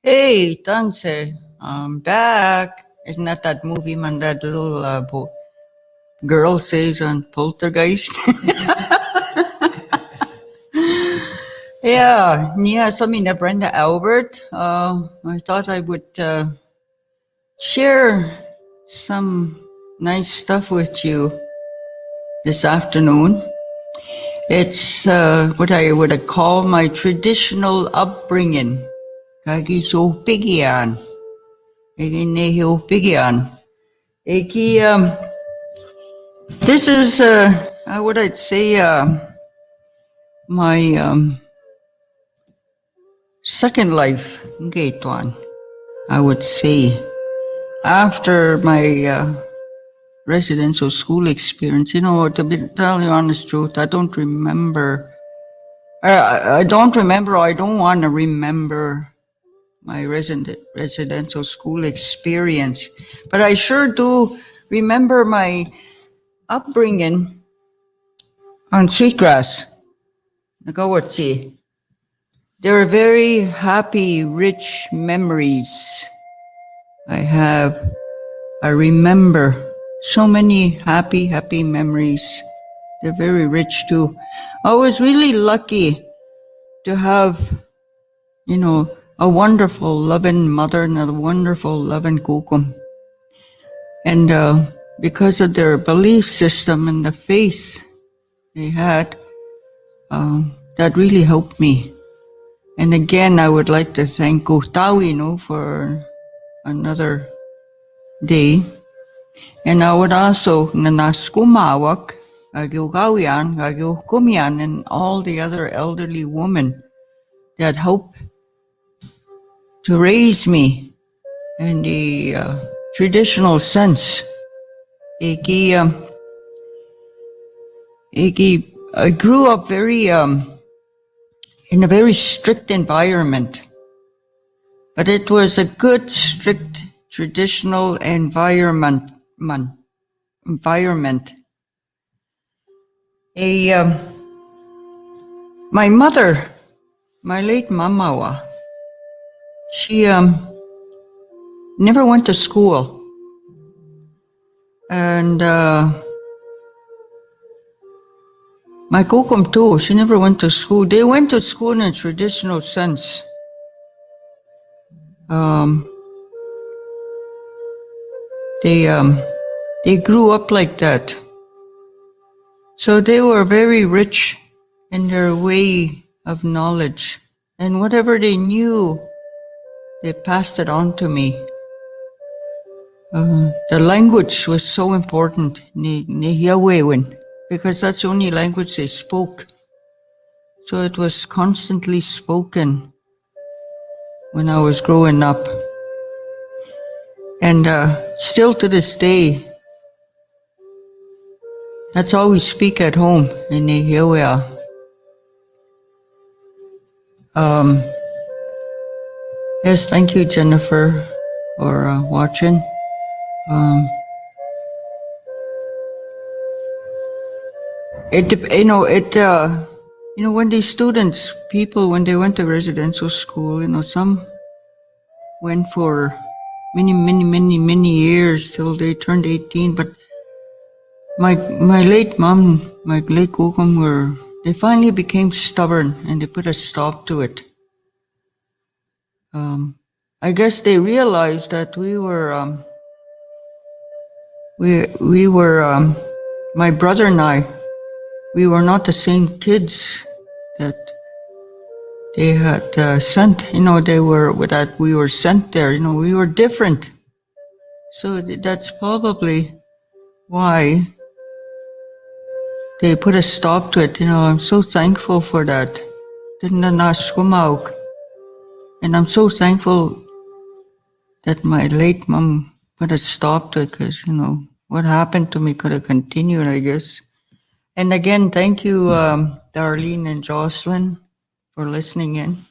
Hey, Tanse, I'm back. Isn't that movie man, that little girl says on Poltergeist? Yeah, Samina Brenda Albert. I thought I would share some nice stuff with you this afternoon. It's what I would call my traditional upbringing. Kagi so pigyan. Igi nehiw pigyan. Igi, this is, what I'd say, my second life, Gaitwan, I would say. After my residential school experience, to tell you honest truth, I don't remember, I don't want to remember my residential school experience, but I sure do remember my upbringing on Sweetgrass, Nagawatsi. There are very happy, rich memories I remember so many happy memories. They're very rich too. I was really lucky to have, a wonderful, loving mother and a wonderful, loving kukum. And because of their belief system and the faith they had, that really helped me. And again, I would like to thank Gutawino for another day. And I would also nanaskumawak, Gagiugawian, Gagiukumian, and all the other elderly women that helped to raise me in the traditional sense. I grew up very in a very strict environment, but it was a good, strict, traditional environment. My mother, my late mamawa, she never went to school, and my kukum too, she never went to school. They went to school in a traditional sense. They grew up like that. So they were very rich in their way of knowledge. And whatever they knew, they passed it on to me. The language was so important, because that's the only language they spoke. So it was constantly spoken when I was growing up. And still to this day, that's all we speak at home in Nihiwea. Yes, thank you, Jennifer, for watching. When these students, people, when they went to residential school, some went for many years till they turned 18. But my late mom, my late kukum they finally became stubborn and they put a stop to it. I guess they realized that we were my brother and I, we were not the same kids that they had sent. They were that we were sent there. We were different. So that's probably why they put a stop to it. I'm so thankful for that. And I'm so thankful that my late mom put a stop to it, because, what happened to me could have continued, I guess. And again, thank you, Darlene and Jocelyn, for listening in.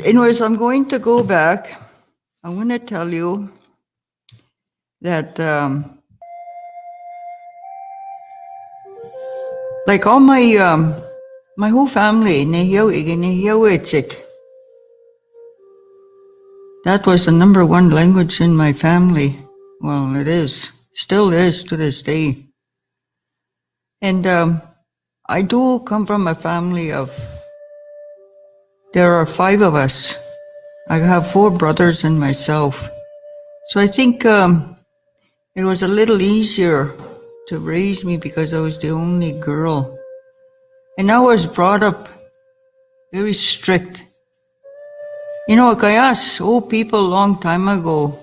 Anyways, I'm going to go back. I want to tell you that, like all my whole family, that was the number one language in my family. Well, it is, still is to this day. And I do come from a family there are 5 of us. I have 4 brothers and myself. So I think it was a little easier to raise me because I was the only girl. And I was brought up very strict. Kayas, old people a long time ago,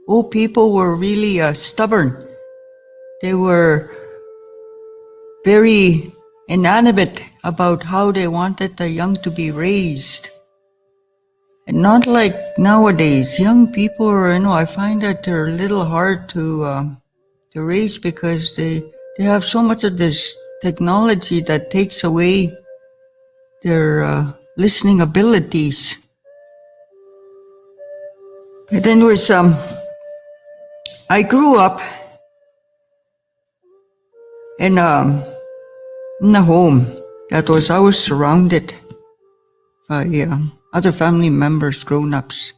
old people were really stubborn. They were very inanimate about how they wanted the young to be raised. And not like nowadays. Young people are, I find that they're a little hard to raise, because they have so much of this technology that takes away their listening abilities. But anyways, I grew up in a home I was surrounded by other family members, grown-ups.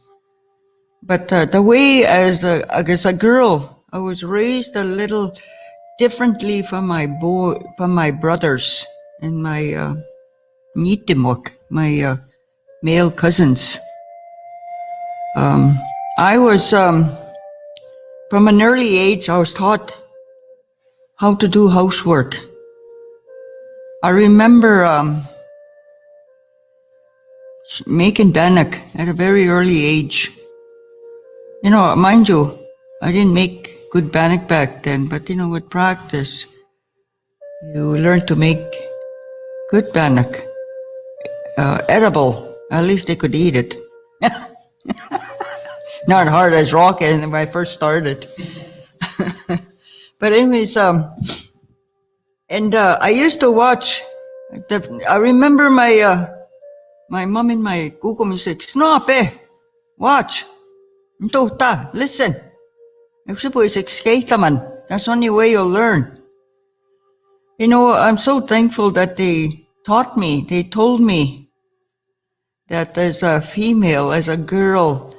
But the way as a girl, I was raised a little differently from my brothers and my nitimok, my male cousins. I was from an early age, I was taught how to do housework. I remember making bannock at a very early age. Mind you, I didn't make good bannock back then, but with practice, you learn to make good bannock. Edible, at least they could eat it. Not hard as rock when I first started. But anyways, and I used to watch. I remember my mom and my kukum said, "Snop, watch, listen." That's the only way you'll learn. I'm so thankful that they taught me. They told me that as a female, as a girl,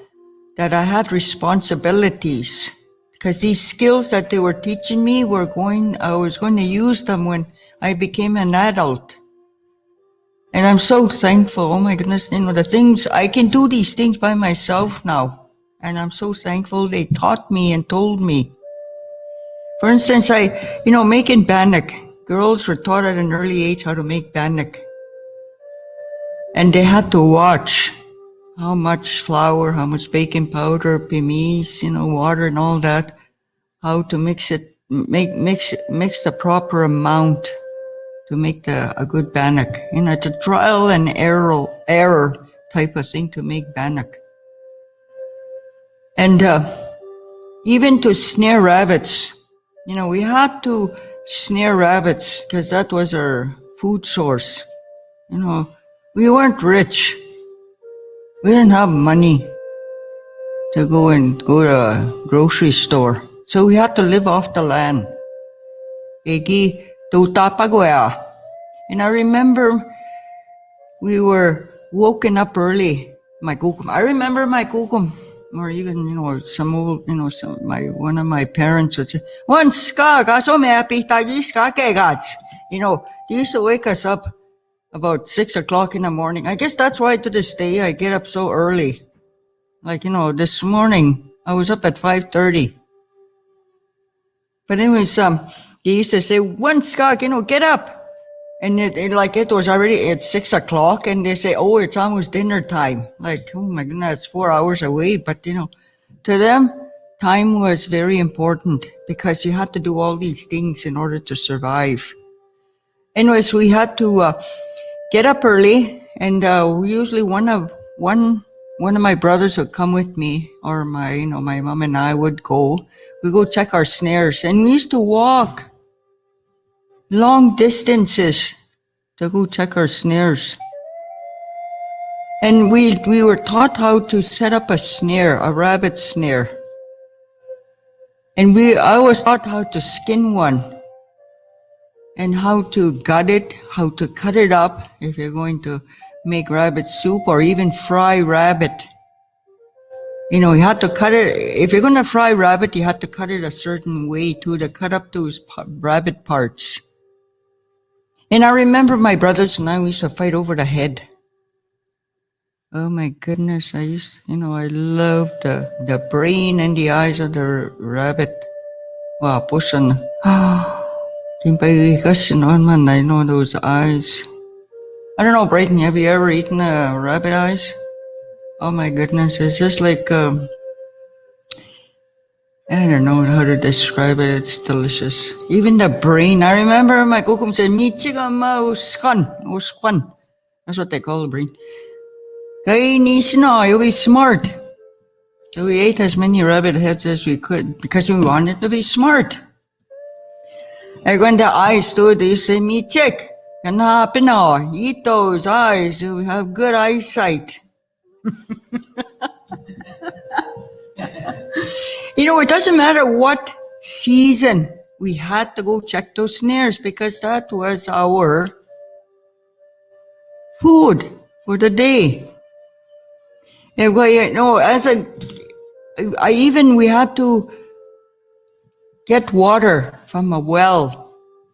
that I had responsibilities. Because these skills that they were teaching me I was going to use them when I became an adult. And I'm so thankful. Oh my goodness, the things, I can do these things by myself now. And I'm so thankful they taught me and told me. For instance, making bannock. Girls were taught at an early age how to make bannock. And they had to watch how much flour, how much baking powder, pimis, water and all that, how to mix it, mix the proper amount to make a good bannock. It's a trial and error type of thing to make bannock. And even to snare rabbits, we had to snare rabbits because that was our food source. We weren't rich. We didn't have money to go to a grocery store. So we had to live off the land. And I remember we were woken up early. I remember my kukum, or even, some old, one of my parents would say, "Once ka, kaso may apita ka kegats." They used to wake us up about 6 o'clock in the morning. I guess that's why to this day I get up so early. Like, this morning I was up at 5:30. But anyways, they used to say, "One Scott, get up." And it was already at 6 o'clock, and they say, "Oh, it's almost dinner time." Like, oh my goodness, it's 4 hours away. But to them, time was very important because you had to do all these things in order to survive. Anyways, we had to get up early, and usually one of my brothers would come with me, or my mom and I would go. We go check our snares, and we used to walk long distances to go check our snares. And we were taught how to set up a snare, a rabbit snare. And I was taught how to skin one, and how to gut it, how to cut it up if you're going to make rabbit soup or even fry rabbit. You had to cut it. If you're going to fry rabbit, you had to cut it a certain way too, to cut up those rabbit parts. And I remember my brothers and I, we used to fight over the head. Oh my goodness, I loved the brain and the eyes of the rabbit. Wow, pushing. I know those eyes. I don't know, Brayden, have you ever eaten rabbit eyes? Oh my goodness, it's just like, I don't know how to describe it, it's delicious. Even the brain, I remember my kukum said, uskan. That's what they call the brain. You'll be smart. So we ate as many rabbit heads as we could because we wanted to be smart. And when the eyes too, they say, check. Eat those eyes, you have good eyesight. It doesn't matter what season, we had to go check those snares because that was our food for the day. And we had to get water from a well.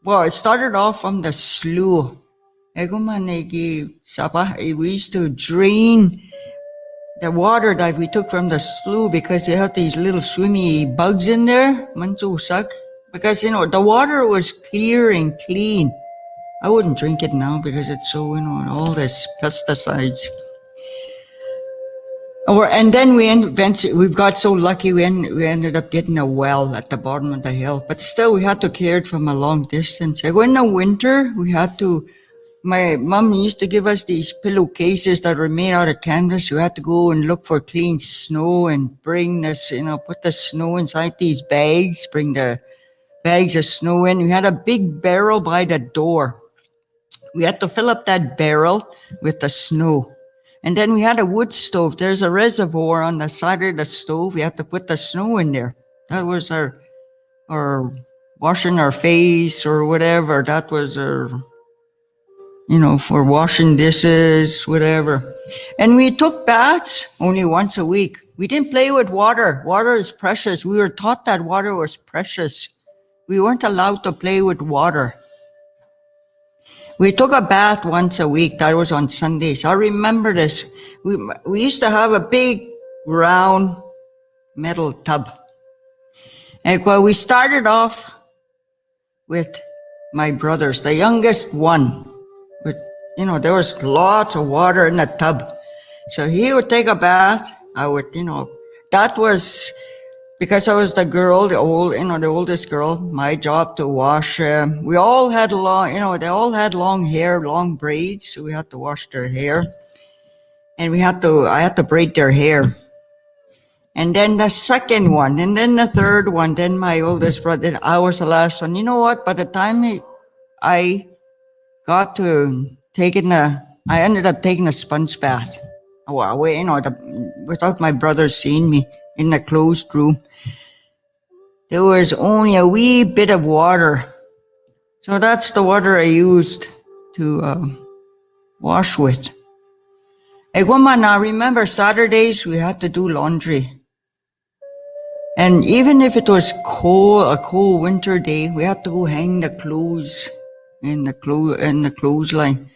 Well, it started off from the slough. We used to drain the water that we took from the slough because they have these little swimmy bugs in there. Because, the water was clear and clean. I wouldn't drink it now because it's so, all this pesticides. And then we got so lucky we ended up getting a well at the bottom of the hill. But still, we had to carry it from a long distance. In the winter, my mom used to give us these pillowcases that were made out of canvas. We had to go and look for clean snow and bring this, put the snow inside these bags, bring the bags of snow in. We had a big barrel by the door. We had to fill up that barrel with the snow. And then we had a wood stove. There's a reservoir on the side of the stove. We had to put the snow in there. That was our washing our face or whatever. That was our, for washing dishes, whatever. And we took baths only once a week. We didn't play with water. Water is precious. We were taught that water was precious. We weren't allowed to play with water. We took a bath once a week. That was on Sundays. I remember this. We used to have a big round metal tub. And we started off with my brothers, the youngest one. There was lots of water in the tub. So he would take a bath. I would, that was because I was the girl, the oldest girl, my job to wash. We all had they all had long hair, long braids, so we had to wash their hair. And I had to braid their hair. And then the second one, and then the third one, then my oldest brother, I was the last one. You know what? By the time I got to I ended up taking a sponge bath. Without my brother seeing me in the closed room. There was only a wee bit of water. So that's the water I used to wash with. I remember Saturdays we had to do laundry. And even if it was a cold winter day, we had to go hang the clothes in the clothesline.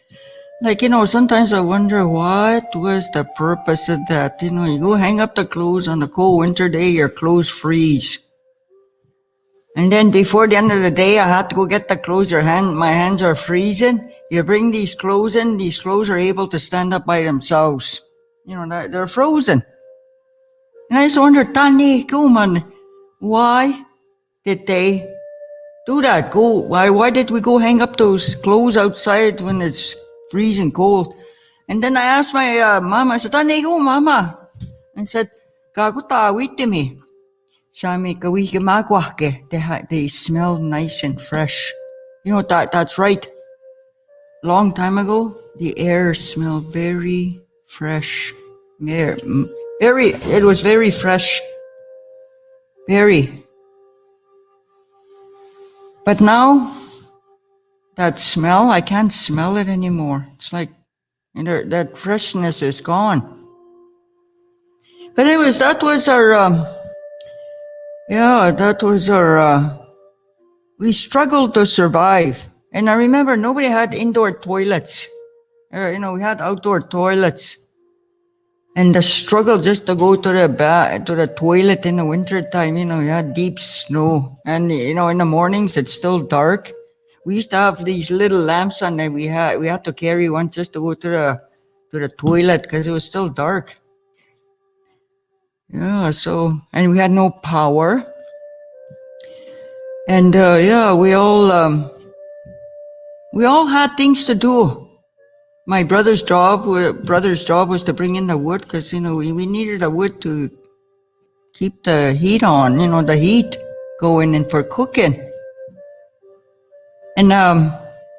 Like, sometimes I wonder what was the purpose of that. You go hang up the clothes on the cold winter day, your clothes freeze. And then before the end of the day, I had to go get the clothes. My hands are freezing. You bring these clothes in, these clothes are able to stand up by themselves. They're frozen. And I just wonder, Tani, go man, why did they do that? Why did we go hang up those clothes outside when it's freezing cold? And then I asked my mama, I said, Tani, go mama. I said, Kaguta, wait to me. They smell nice and fresh. That's right. Long time ago, the air smelled very fresh. It was very fresh. Very. But now, that smell, I can't smell it anymore. It's like, that freshness is gone. But anyways, that was our, we struggled to survive. And I remember nobody had indoor toilets. We had outdoor toilets. And the struggle just to go to the toilet in the winter time, we had deep snow. And, in the mornings, it's still dark. We used to have these little lamps on, and we had to carry one just to go to the toilet because it was still dark. Yeah, and we had no power. And we all had things to do. My brother's job was to bring in the wood because we needed the wood to keep the heat on, the heat going in for cooking. And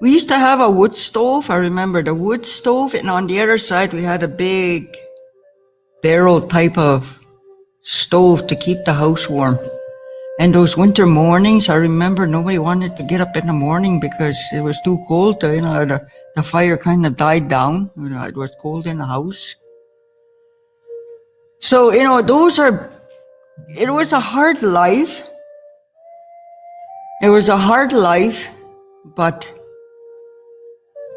we used to have a wood stove. I remember the wood stove, and on the other side we had a big barrel type of stove to keep the house warm. And those winter mornings, I remember nobody wanted to get up in the morning because it was too cold. The fire kind of died down. It was cold in the house. So, it was a hard life. It was a hard life, but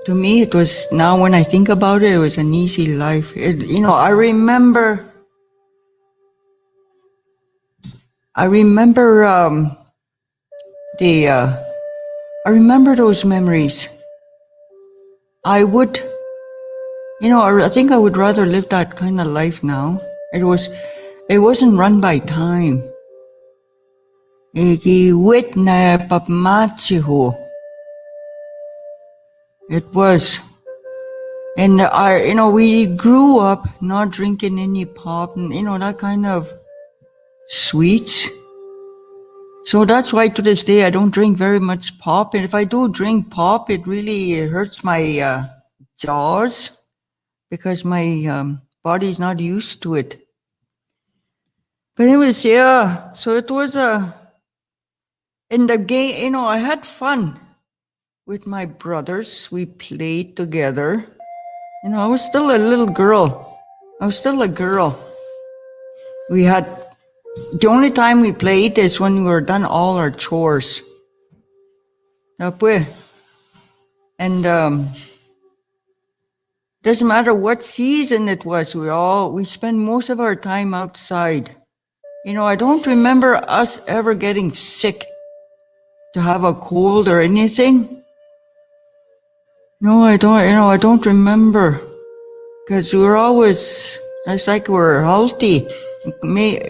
to me, it was, now when I think about it, it was an easy life. I remember I remember those memories. I think I would rather live that kind of life now. It wasn't run by time. It was. And we grew up not drinking any pop and, that kind of sweets. So that's why to this day I don't drink very much pop. And if I do drink pop, it really hurts my jaws because my body's not used to it. But anyways, yeah. So it was in the game, I had fun with my brothers. We played together. I was still a little girl. The only time we played is when we were done all our chores. And doesn't matter what season it was, we spent most of our time outside. I don't remember us ever getting sick to have a cold or anything. No, I don't remember. Because it's like we're healthy.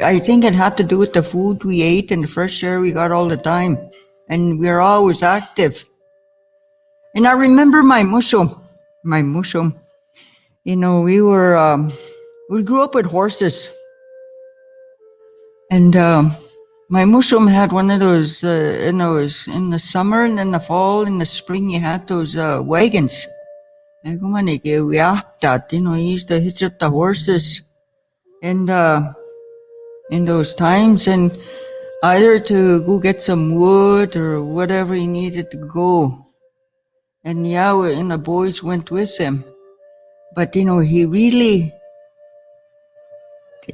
I think it had to do with the food we ate and the fresh air we got all the time. And we were always active. And I remember my mushum. We grew up with horses. And my mushum had one of those, in the summer and in the fall, in the spring, you had those wagons. And he used to hitch up the horses. And in those times, and either to go get some wood or whatever he needed to go. And and the boys went with him. But he really,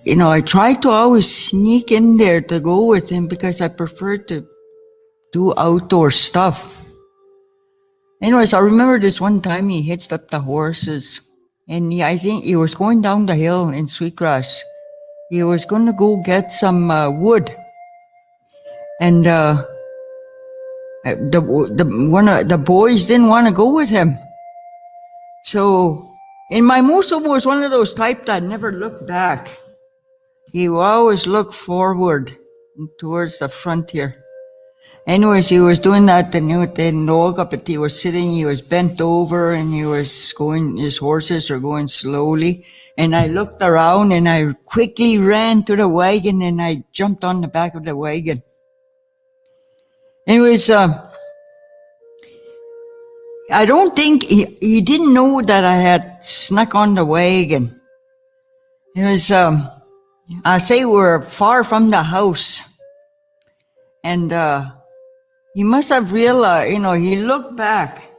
I tried to always sneak in there to go with him because I preferred to do outdoor stuff. Anyways, I remember this one time he hitched up the horses, and I think he was going down the hill in Sweetgrass. He was going to go get some wood, and the boys didn't want to go with him. So, and my Musum was one of those type that never looked back. He always looked forward towards the frontier. Anyways, he was doing that, and he was sitting, he was bent over, and he was going, his horses are going slowly. And I looked around, and I quickly ran to the wagon, and I jumped on the back of the wagon. Anyways, I don't think, he didn't know that I had snuck on the wagon. It was, I say we're far from the house. And, he must have realized, he looked back,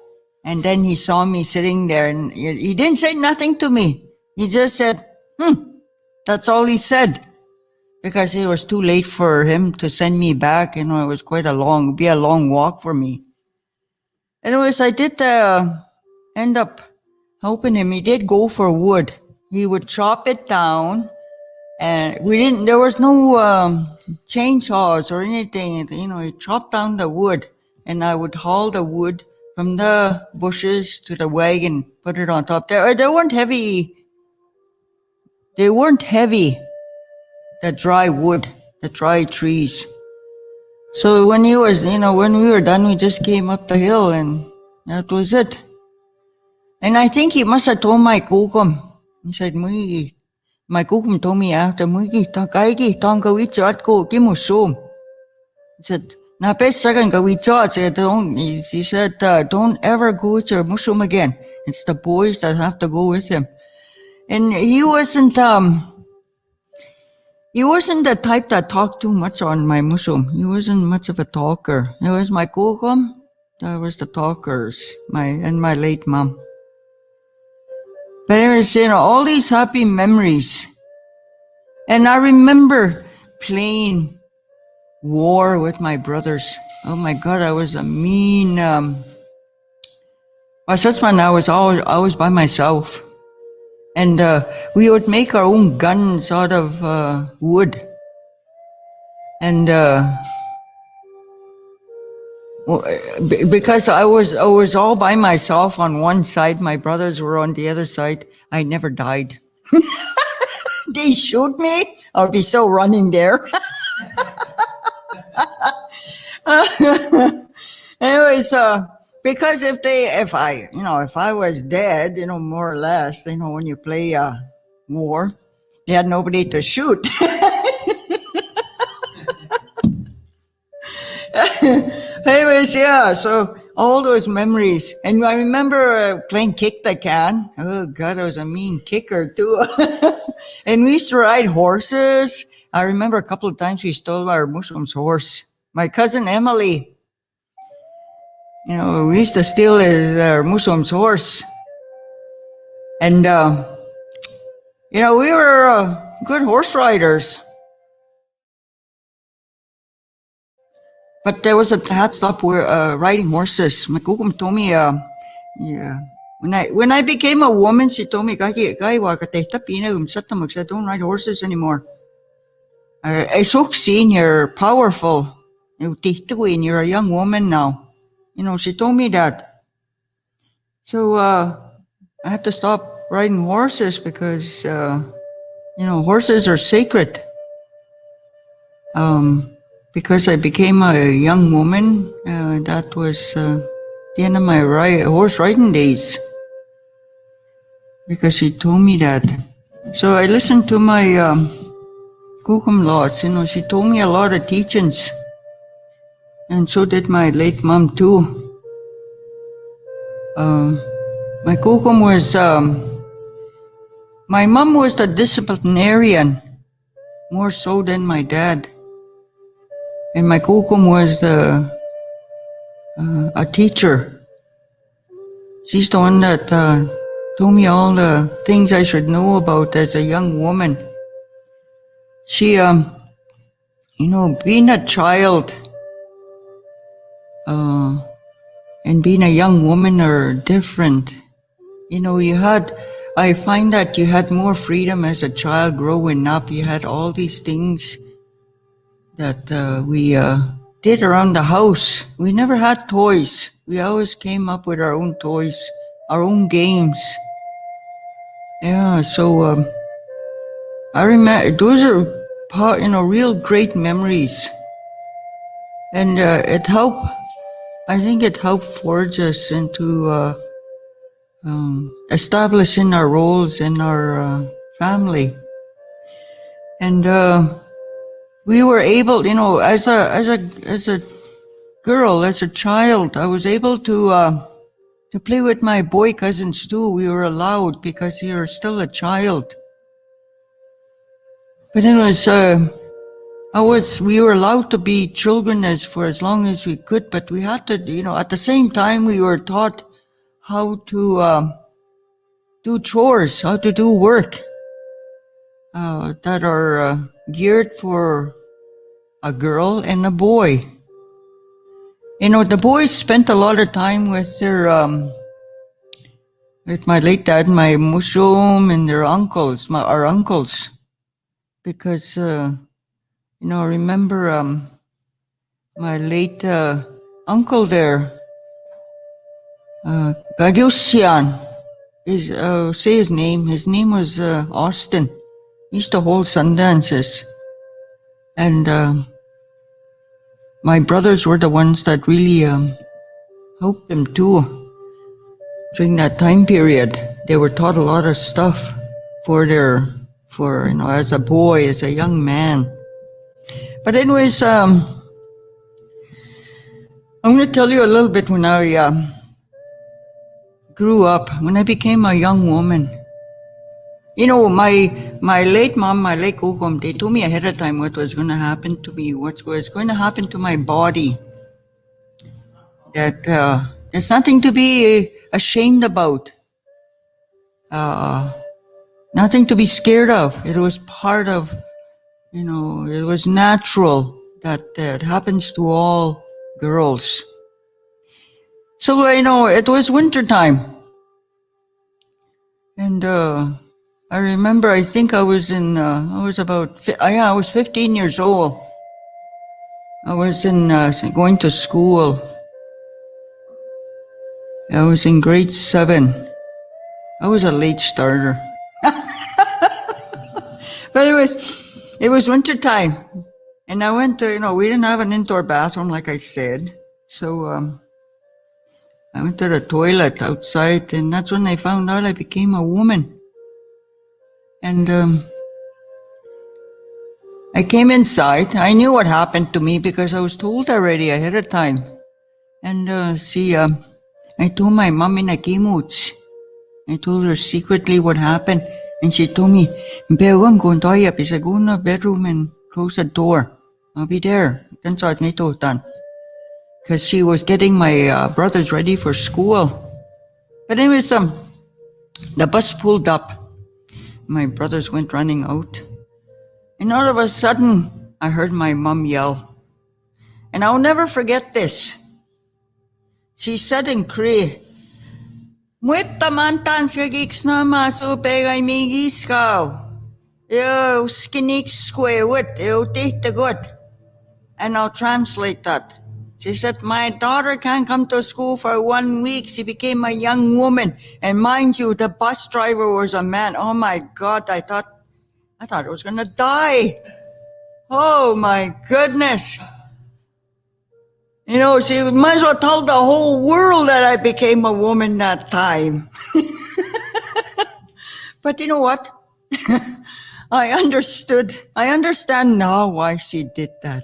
and then he saw me sitting there, and he didn't say nothing to me. He just said, that's all he said, because it was too late for him to send me back. It was quite a long walk for me. Anyways, I did end up helping him. He did go for wood. He would chop it down, and there was no chainsaws or anything. He chopped down the wood, and I would haul the wood from the bushes to the wagon, put it on top. They weren't heavy. They weren't heavy, the dry wood, the dry trees. So when we were done, we just came up the hill, and that was it. And I think he must have told my kukum. He said, my kukum told me after, he said, he said, don't ever go with your mushroom again. It's the boys that have to go with him. And he wasn't the type that talked too much on my mushroom. He wasn't much of a talker. It was my kukum that was the talkers, and my late mom. But anyways, all these happy memories. And I remember playing war with my brothers. Oh my God, I was a mean, Satsman, I was always by myself. And we would make our own guns out of wood. And because I was all by myself on one side, my brothers were on the other side, I never died. They shoot me, I'll be still running there. Anyways, because if I was dead, more or less, when you play war, they had nobody to shoot. Anyways, yeah, so all those memories. And I remember playing kick the can. Oh God, I was a mean kicker too. And we used to ride horses. I remember a couple of times we stole our Muslim's horse. My cousin Emily, we used to steal our Muslim's horse. And, we were good horse riders. But there was a hard stop where riding horses. My kukum told me, when I became a woman, she told me, don't ride horses anymore. I so seen you're powerful. You're a young woman now. She told me that. So I had to stop riding horses because, horses are sacred. Because I became a young woman, that was the end of my horse riding days. Because she told me that. So I listened to my kukum lots. She told me a lot of teachings. And so did my late mom too. My kukum was, my mom was the disciplinarian, more so than my dad. And my kukum was a teacher. She's the one that told me all the things I should know about as a young woman. She, being a child, and being a young woman are different. You know, I find that you had more freedom as a child growing up. You had all these things that we did around the house. We never had toys. We always came up with our own toys, our own games. Yeah, so I remember those are real great memories, and it helped. I think it helped forge us into establishing our roles in our family, and we were able, as a girl, as a child, I was able to play with my boy cousins too. We were allowed because you were still a child. But it was, we were allowed to be children for as long as we could, but we had to, at the same time we were taught how to do chores, how to do work that are geared for a girl and a boy. The boys spent a lot of time with their, with my late dad, my mushroom, and their uncles, our uncles, because, I remember my late uncle there, Gagyusian, say his name. His name was Austin. He used to hold sundances. And my brothers were the ones that really helped him too. During that time period, they were taught a lot of stuff as a boy, as a young man. But anyways, I'm going to tell you a little bit when I grew up, when I became a young woman. My late mom, my late kukum, they told me ahead of time what was going to happen to me, what was going to happen to my body. That there's nothing to be ashamed about. Nothing to be scared of. It was part of, it was natural that it happens to all girls. So, it was winter time. And I remember, I think I was I was 15 years old. I was going to school. I was in grade 7. I was a late starter. But it was winter time. And I went to, we didn't have an indoor bathroom, like I said. So I went to the toilet outside, and that's when I found out I became a woman. And I came inside. I knew what happened to me because I was told already ahead of time. And I told my mom in a kimuts. I told her secretly what happened. And she told me, "Beo, I'm going to toilet." He said, "Go in the bedroom and close the door. I'll be there." Because she was getting my brothers ready for school. But anyways, the bus pulled up. My brothers went running out. And all of a sudden, I heard my mom yell. And I'll never forget this. She said in Cree, "Mwip tamantan ska giks na maso pegay migis kao. Yo skinik square wit, yo tihta good." And I'll translate that. She said, "My daughter can't come to school for 1 week. She became a young woman. And mind you, the bus driver was a man." Oh my God, I thought I was gonna die. Oh my goodness. She might as well tell the whole world that I became a woman that time. But you know what? I understand now why she did that.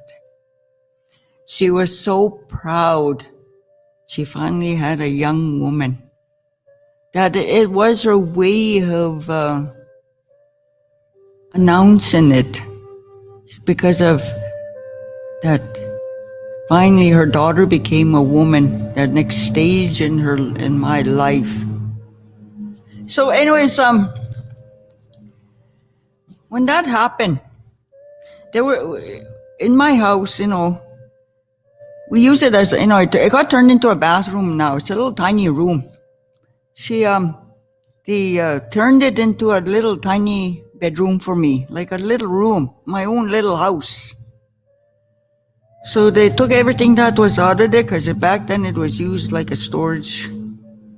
She was so proud. She finally had a young woman. That it was her way of announcing it. Because of that, finally her daughter became a woman. That next stage in my life. So anyways, when that happened, there were in my house, We use it as, it got turned into a bathroom now. It's a little tiny room. They turned it into a little tiny bedroom for me, like a little room, my own little house. So they took everything that was out of there, because back then it was used like a storage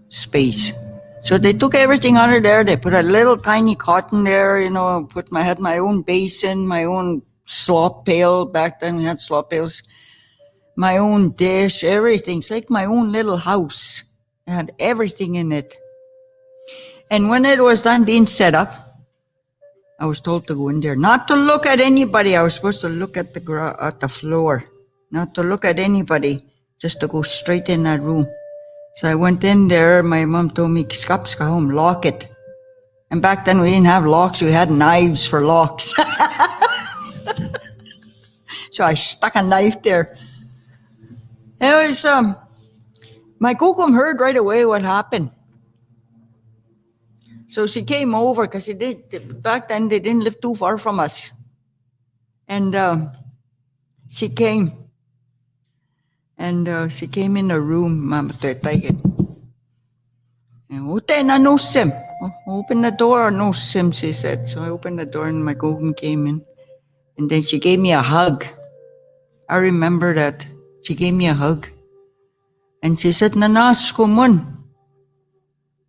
space. So they took everything out of there. They put a little tiny cot in there, had my own basin, my own slop pail. Back then we had slop pails. My own dish, everything. It's like my own little house. It had everything in it. And when it was done being set up, I was told to go in there, not to look at anybody. I was supposed to look at the floor, not to look at anybody, just to go straight in that room. So I went in there. My mom told me, "Skap ska home, lock it." And back then we didn't have locks. We had knives for locks. So I stuck a knife there. It was, my kukum heard right away what happened. So she came over, because back then they didn't live too far from us. And she came. And she came in the room, Mama Tetay. And open the door, no sim, she said. So I opened the door and my kukum came in. And then she gave me a hug. I remember that. She gave me a hug. And she said, "Nanas ko mun."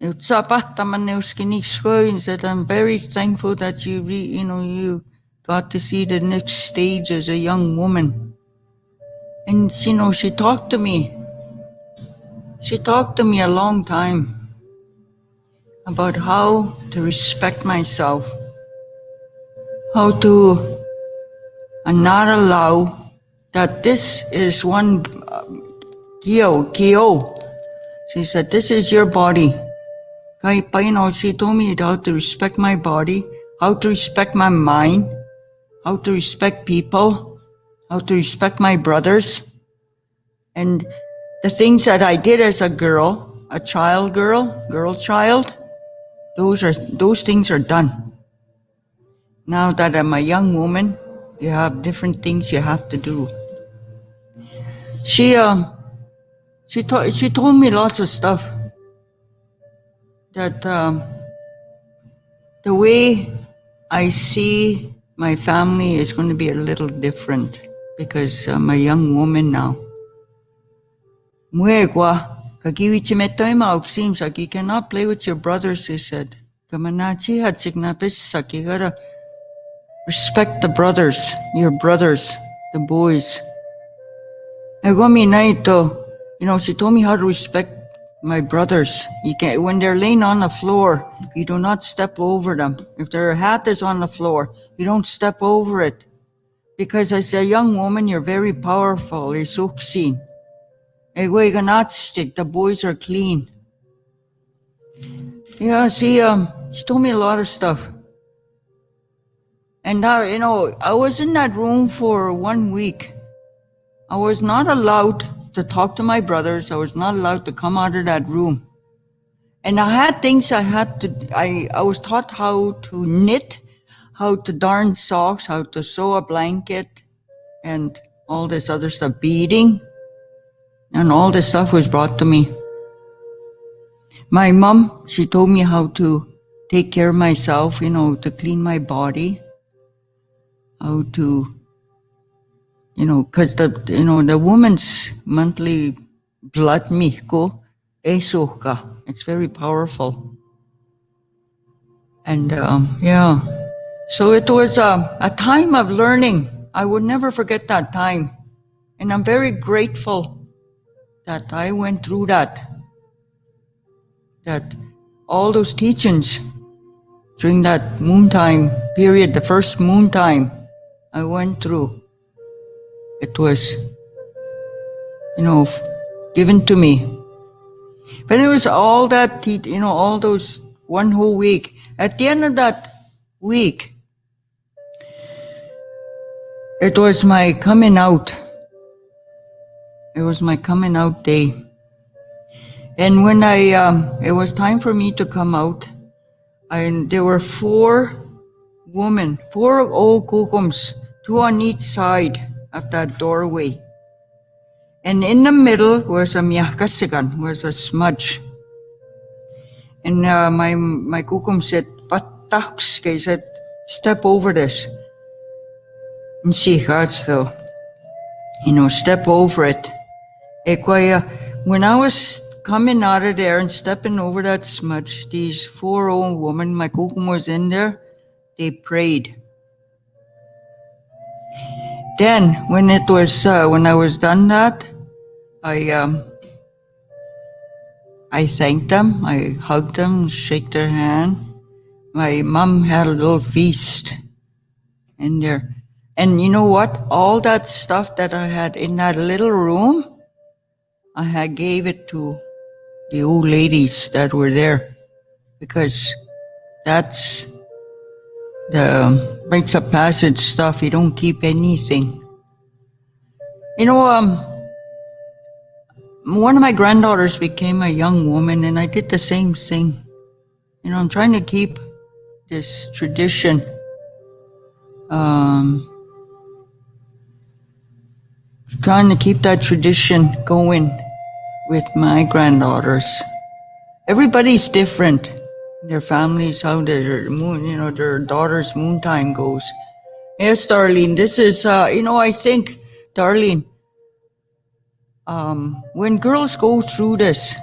And said, "I'm very thankful that you got to see the next stage as a young woman." And she talked to me. She talked to me a long time about how to respect myself, how to not allow that this is one kio. She said, "This is your body." She told me how to respect my body, how to respect my mind, how to respect people, how to respect my brothers. And the things that I did as a girl, a child, those things are done. Now that I'm a young woman, you have different things you have to do. She told me lots of stuff, that the way I see my family is going to be a little different, because I'm a young woman now. You cannot play with your brothers, he said. You gotta respect the brothers, your brothers, the boys. She told me how to respect my brothers. When they're laying on the floor, you do not step over them. If their hat is on the floor, you don't step over it. Because as a young woman, you're very powerful. The boys are clean. Yeah, she told me a lot of stuff. And I was in that room for 1 week. I was not allowed to talk to my brothers. I was not allowed to come out of that room. And I had things I was taught how to knit, how to darn socks, how to sew a blanket, and all this other stuff, beading, and all this stuff was brought to me. My mom, she told me how to take care of myself, to clean my body, how to, because the woman's monthly blood mihko, esoka, it's very powerful. And yeah, so it was a time of learning. I would never forget that time. And I'm very grateful that I went through that all those teachings during that moon time period, the first moon time I went through, it was, given to me. But it was all that, all those one whole week. At the end of that week, it was my coming out. It was my coming out day. And when it was time for me to come out, there were 4 women, 4 old kukums, 2 on each side of that doorway. And in the middle was a miyakasigan, was a smudge. And my kukum said, "Pataks," he said, "Step over this." And she got so, step over it. When I was coming out of there and stepping over that smudge, these 4 old women, my kukum was in there, they prayed. Then, when I was done that, I thanked them, I hugged them, shake their hand. My mom had a little feast in there. And you know what? All that stuff that I had in that little room, I gave it to the old ladies that were there, because that's the rites of passage stuff. You don't keep anything. One of my granddaughters became a young woman, and I did the same thing. I'm trying to keep this tradition. Trying to keep that tradition going with my granddaughters. Everybody's different. Their families, how their moon, their daughter's moon time goes. Yes, Darlene, this is, I think, Darlene, when girls go through this,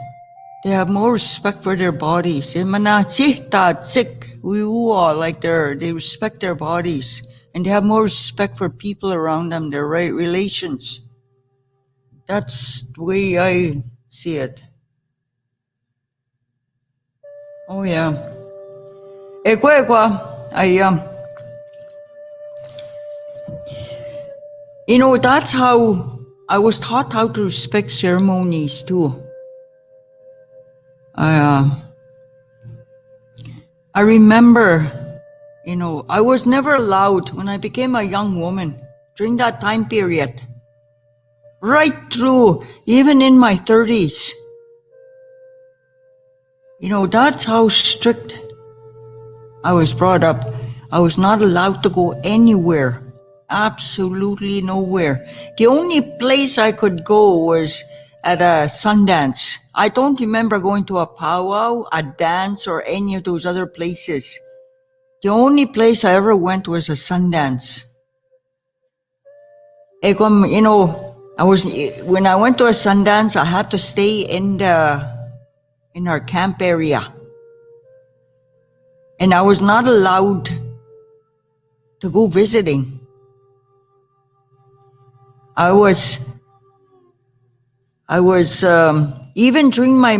they have more respect for their bodies. They respect their bodies, and they have more respect for people around them, their relations. That's the way I see it. Oh yeah. That's how I was taught how to respect ceremonies too. I remember, I was never allowed when I became a young woman during that time period. Right through, even in my 30s. That's how strict I was brought up. I was not allowed to go anywhere. Absolutely nowhere. The only place I could go was at a Sundance. I don't remember going to a powwow, a dance, or any of those other places. The only place I ever went was a Sundance. When I went to a Sundance, I had to stay in our camp area. And I was not allowed to go visiting. I was even during my,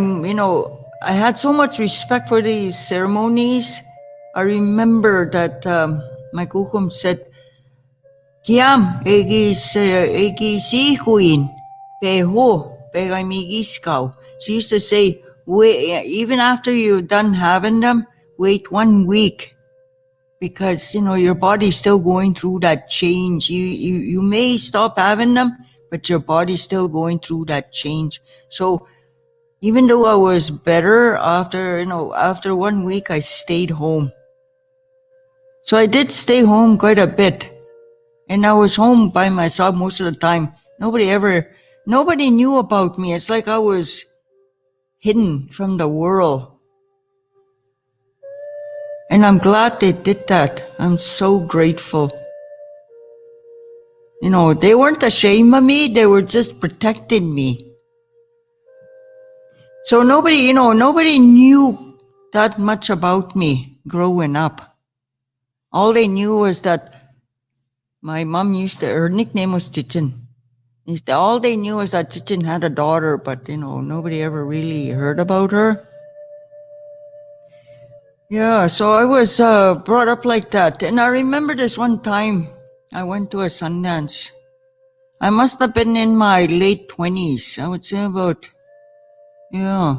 I had so much respect for these ceremonies. I remember that my kukum said, "Kiam, egi sikuin, peho, pegamigiskaw." She used to say, "Wait, even after you're done having them, wait 1 week. Because, your body's still going through that change. You may stop having them, but your body's still going through that change." So even though I was better after 1 week, I stayed home. So I did stay home quite a bit. And I was home by myself most of the time. Nobody knew about me. It's like I was hidden from the world. And I'm glad they did that. I'm so grateful. They weren't ashamed of me. They were just protecting me. So nobody knew that much about me growing up. All they knew was that my mom her nickname was Chichin. All they knew was that Chichin had a daughter, but, nobody ever really heard about her. Yeah, so I was brought up like that. And I remember this one time I went to a Sundance. I must have been in my late 20s. I would say about, I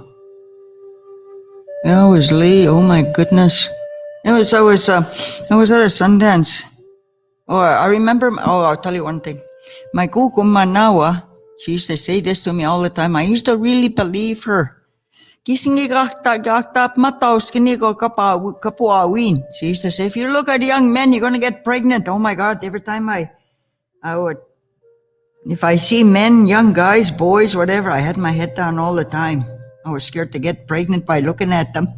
was late. Oh my goodness. I was at a Sundance. I remember, I'll tell you one thing. My kukum Manawa, she used to say this to me all the time. I used to really believe her. She used to say, "If you look at young men, you're going to get pregnant." Oh my God, every time I would If I see men, young guys, boys, whatever, I had my head down all the time. I was scared to get pregnant by looking at them.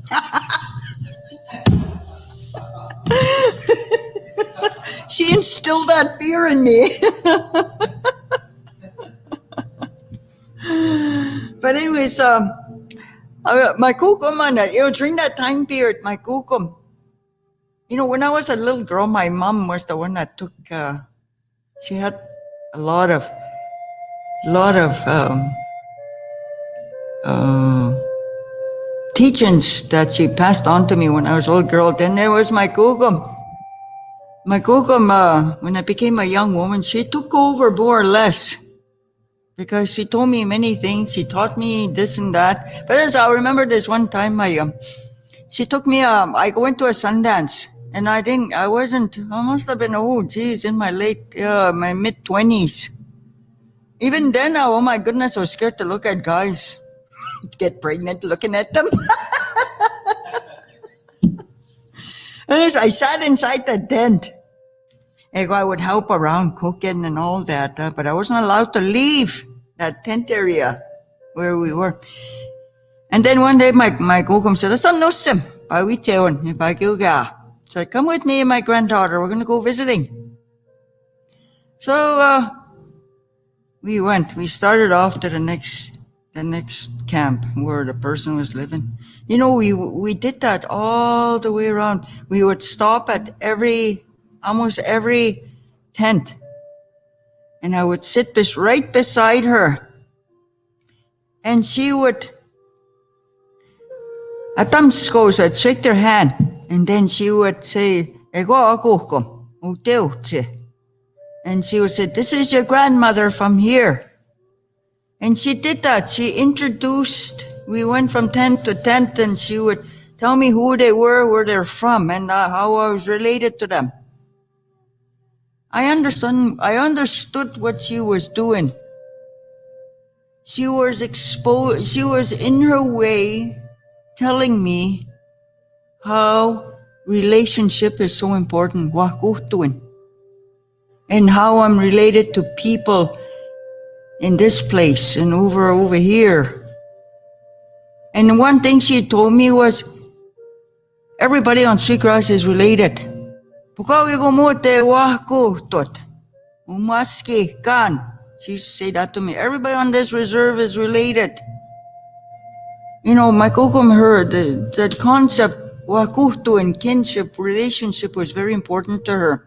She instilled that fear in me. But anyways, my kukum, during that time period, my kukum, when I was a little girl, my mom was the one that took, she had a lot of teachings that she passed on to me when I was a little girl. Then there was my kukum. My kukum, when I became a young woman, she took over more or less, because she told me many things. She taught me this and that. But as I remember this one time, she took me, I went to a Sundance, and I must have been, in my my mid-20s. Even then, oh my goodness, I was scared to look at guys, get pregnant looking at them. And I sat inside the tent. And I would help around cooking and all that, but I wasn't allowed to leave that tent area where we were. And then one day my kukum said, "Asam nosim, pawicheon, ipagiuga." So come with me and my granddaughter, we're gonna go visiting. So we went. We started off to the next camp where the person was living. We did that all the way around. We would stop at almost every tent, and I would sit right beside her, and she would, atamskos, I'd shake their hand, and then she would say, "Ego akukum, uteutse," and she would say, "This is your grandmother from here." And she did that. She introduced, we went from tent to tent, and she would tell me who they were, where they're from, and how I was related to them. I understood what she was doing. She was in her way telling me how relationship is so important, and how I'm related to people in this place and over here. And one thing she told me was, everybody on Sweetgrass is related. She used to say that to me. Everybody on this reserve is related. My kukum, the concept, wakuhtu, and kinship, relationship was very important to her.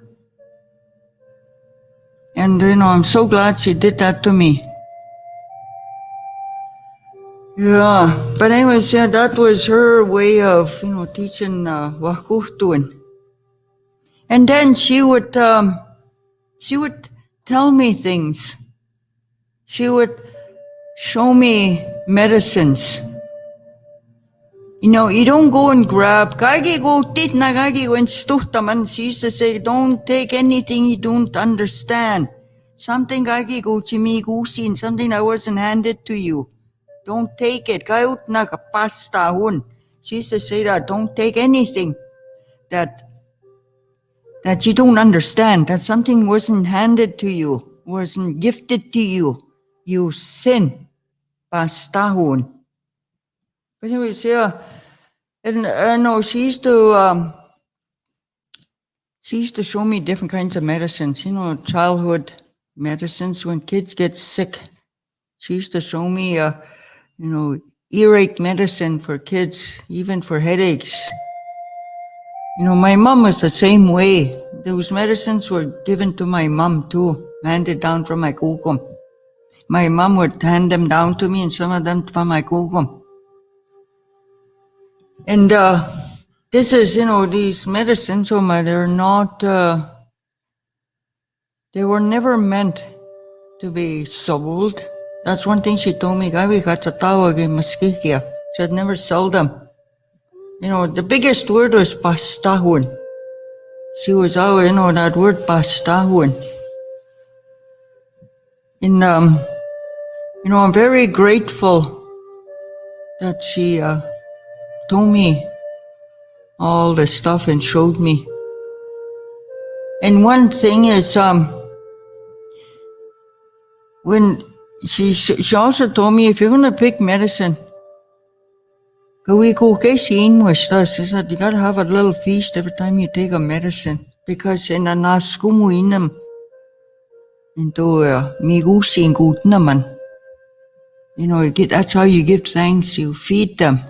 And, I'm so glad she did that to me. Yeah, but anyways, that was her way of, teaching wakuhtu. And then she would tell me things. She would show me medicines. You don't go and grab. She used to say, don't take anything you don't understand. Something something that wasn't handed to you. Don't take it. She used to say that, don't take anything that you don't understand, that something wasn't handed to you, wasn't gifted to you. You sin. Pastahun. But anyways, and no, she used to show me different kinds of medicines, childhood medicines when kids get sick. She used to show me, earache medicine for kids, even for headaches. My mom was the same way. Those medicines were given to my mom too, handed down from my kukum. My mom would hand them down to me, and some of them from my kukum. And this is, these medicines, they're not, they were never meant to be sold. That's one thing she told me. She said never sell them. The biggest word was pastahun. She was always, that word pastahun. And, I'm very grateful that she told me all this stuff and showed me. And one thing is, when she also told me, if you're going to pick medicine, she said, you got to have a little feast every time you take a medicine. Because in a naskumuinam, into migusin gutnaman, that's how you give thanks. You feed them.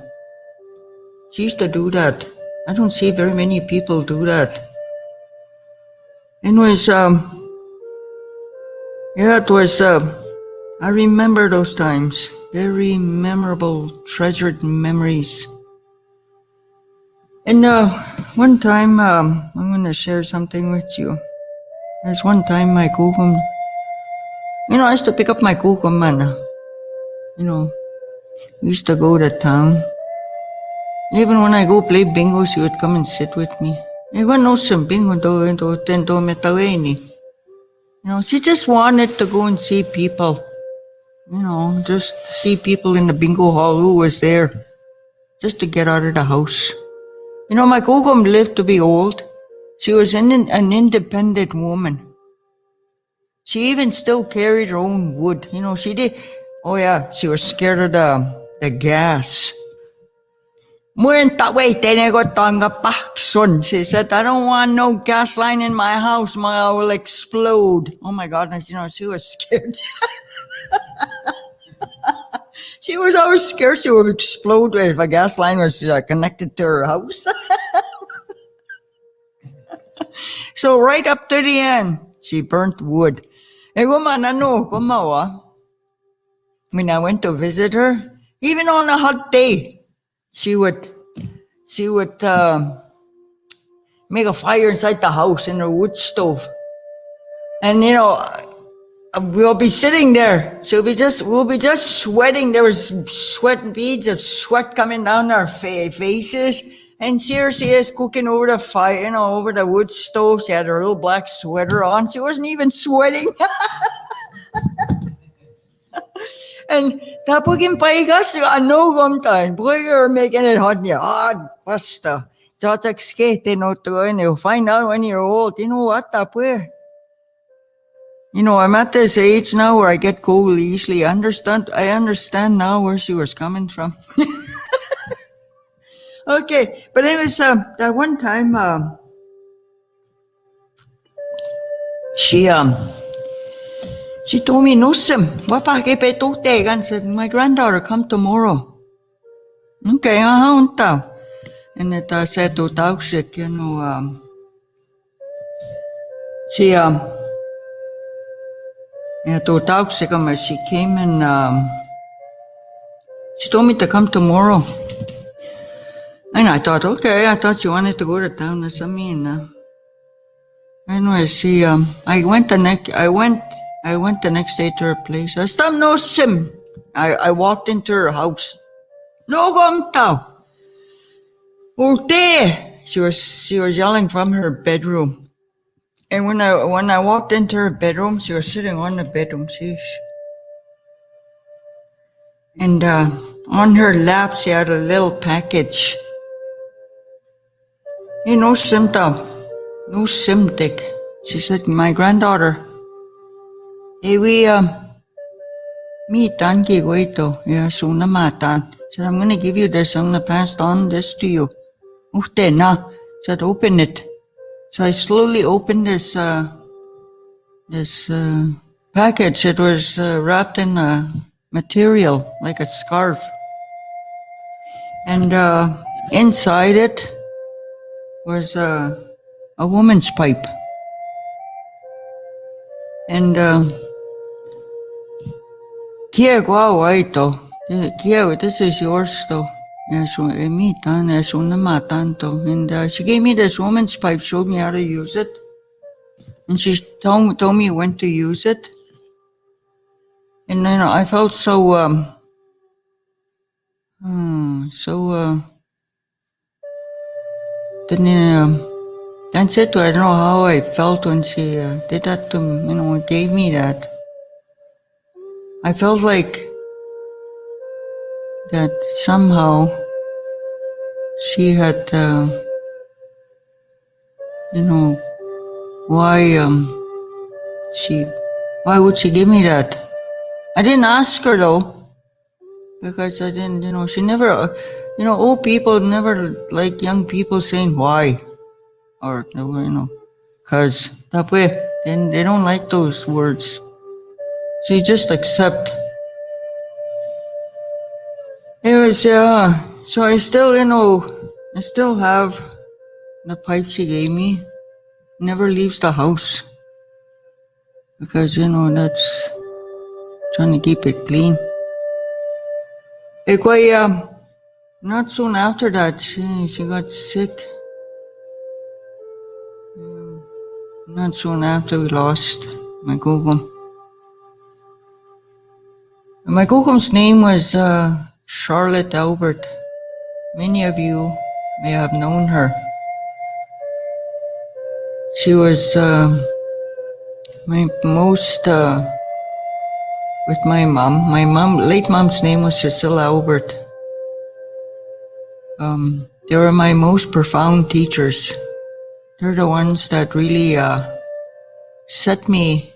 She used to do that. I don't see very many people do that. Anyways, it was, I remember those times. Very memorable, treasured memories. And one time, I'm going to share something with you. There's one time my kukum, I used to pick up my kukum and, we used to go to town. Even when I go play bingo, she would come and sit with me. She just wanted to go and see people. Just see people in the bingo hall who was there, just to get out of the house. My kukum lived to be old. She was an independent woman. She even still carried her own wood. She did. Oh yeah, she was scared of the gas. She said, I don't want no gas line in my house, I will explode. Oh my goodness, she was scared. She was always scared she would explode if a gas line was connected to her house. So right up to the end, she burnt wood. When I went to visit her, even on a hot day, she would make a fire inside the house in her wood stove. And we'll be sitting there. We'll be just sweating. There was beads of sweat coming down our faces. And here she is cooking over the fire, over the wood stove. She had her little black sweater on. She wasn't even sweating. And tapugin paigas, boy, you're making it hot. Basta. You'll find out when you're old. You know what, tapuy? I'm at this age now where I get cold easily. I understand now where she was coming from. Okay, but it was that one time she told me, no sim, said, my granddaughter come tomorrow. Okay, and it said to Taushik, she she came and she told me to come tomorrow. And I thought, okay, I thought she wanted to go to town or something. Anyway, I went the next day to her place. I stopped no sim. I walked into her house. No gomtao. Ulte. She was yelling from her bedroom. And when I walked into her bedroom, she was sitting on the bedroom sheesh. And on her lap, she had a little package. No simtic. She said, my granddaughter, we meet Tanki Guito, Sunamatan. Said, I'm going to give you this. I'm going to pass on this to you. Said, open it. So I slowly opened this package. It was wrapped in a material, like a scarf. And inside it was a woman's pipe. And Kia guawaito. Kia, this is yours though. And she gave me this woman's pipe, showed me how to use it. And she told me when to use it. And I felt so that's it. I don't know how I felt when she did that to me, gave me that. I felt like that somehow she had, why would she give me that? I didn't ask her though, because I didn't, she never, old people never like young people saying why, or, because that way, then they don't like those words. So you just accept. Anyways, yeah, so I still, I still have the pipe she gave me. Never leaves the house. Because, that's trying to keep it clean. Not soon after that, she got sick. Not soon after we lost my Gugum. My Gugum's name was Charlotte Albert. Many of you may have known her. She was my most, with my mom. My late mom's name was Cecil Albert. They were my most profound teachers. They're the ones that really set me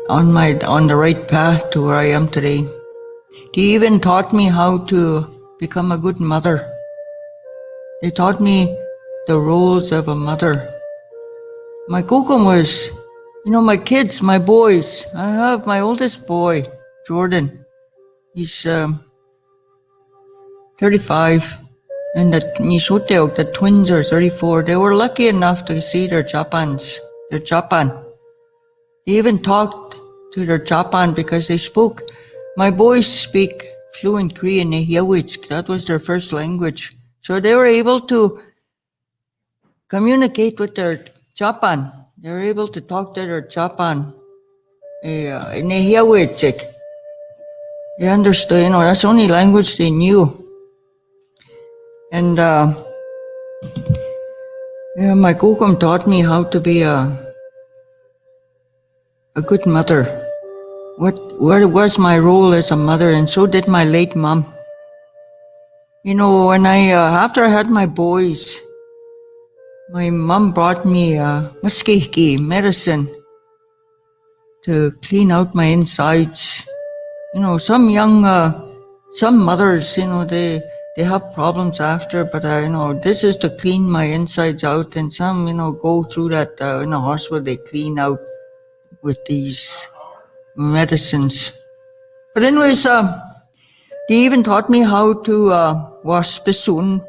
on the right path to where I am today. They even taught me how to become a good mother. They taught me the roles of a mother. My Gugum was, my kids, my boys. I have my oldest boy, Jordan. He's 35. And the twins are 34. They were lucky enough to see their Japan. They even talked to their Japan because they spoke. My boys speak fluent Korean, Nehiyawitsk. That was their first language. So they were able to communicate with their Japan. They were able to talk to their Japan, Nehiyawitsk. They understood, that's the only language they knew. And my Gugum taught me how to be a good mother. What was my role as a mother, and so did my late mom. When after I had my boys, my mom brought me maskiki medicine to clean out my insides. Some mothers, they have problems after, but this is to clean my insides out, and some, go through that in a hospital, they clean out with these medicines. But anyways, they even taught me how to wash spisun,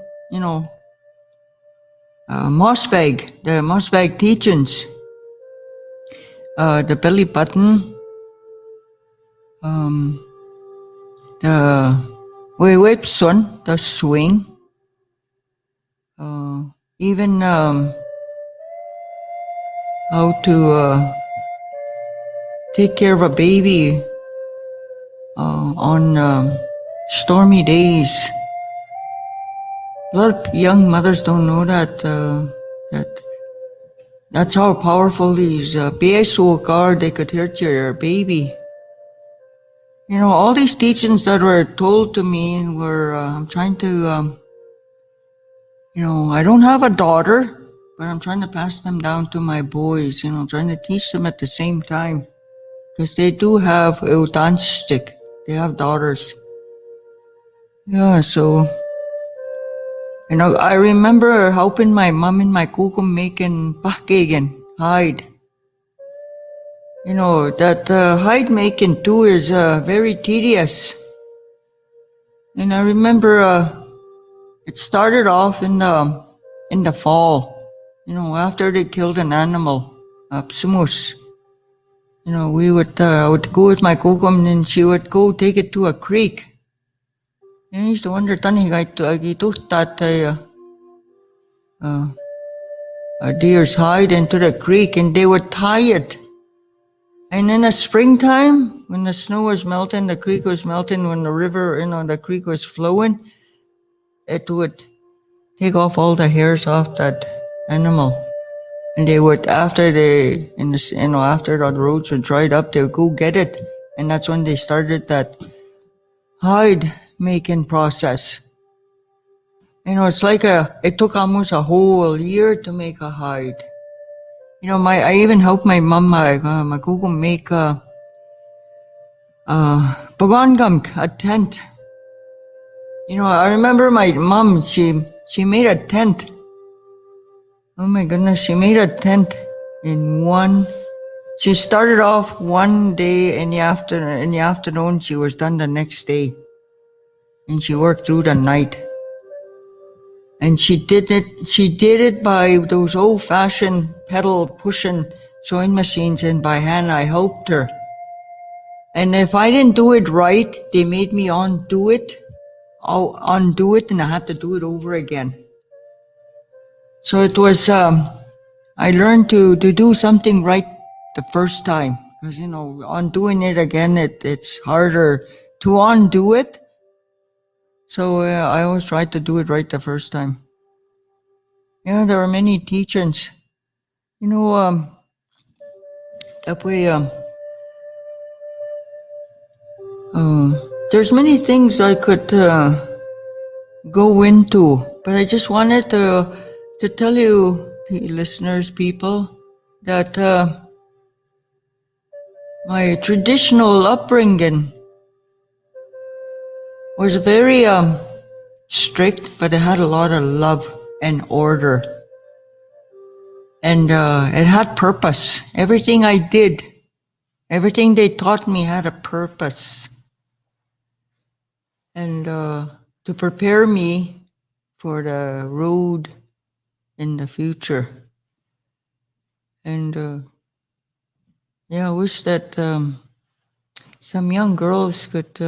moss bag, the moss bag teachings, the belly button, the wipson, the swing, even how to take care of a baby on stormy days. A lot of young mothers don't know that's how powerful these BSO card, they could hurt your baby. All these teachings that were told to me were, I'm trying to, I don't have a daughter, but I'm trying to pass them down to my boys, trying to teach them at the same time. Because they do have eutanstick. They have daughters. Yeah, so, I remember helping my mom and my Gugum making pakegen, hide. That hide making too is very tedious. And I remember it started off in the fall, after they killed an animal, psumus. We would I would go with my Gugum, and she would go take it to a creek. And I used to wonder, a deer's hide into the creek, and they would tie it. And in the springtime, when the snow was melting, the creek was melting, when the river, the creek was flowing, it would take off all the hairs off that animal. And they would, after the roads were dried up, they would go get it. And that's when they started that hide making process. It's like it took almost a whole year to make a hide. I even helped my mom, my kuko make pagongam, a tent. I remember my mom, she made a tent. Oh my goodness, she made a tent she started off one day in the afternoon, she was done the next day. And she worked through the night. And she did it by those old-fashioned pedal pushing sewing machines, and by hand I helped her. And if I didn't do it right, they made me undo it, and I had to do it over again. So it was, I learned to do something right the first time, because, undoing it again, it's harder to undo it. So I always tried to do it right the first time. Yeah, there are many teachings. That way, there's many things I could go into, but I just wanted to tell you, listeners, people, that my traditional upbringing was very strict, but it had a lot of love and order. And it had purpose. Everything I did, everything they taught me had a purpose. And to prepare me for the road in the future. And I wish that some young girls could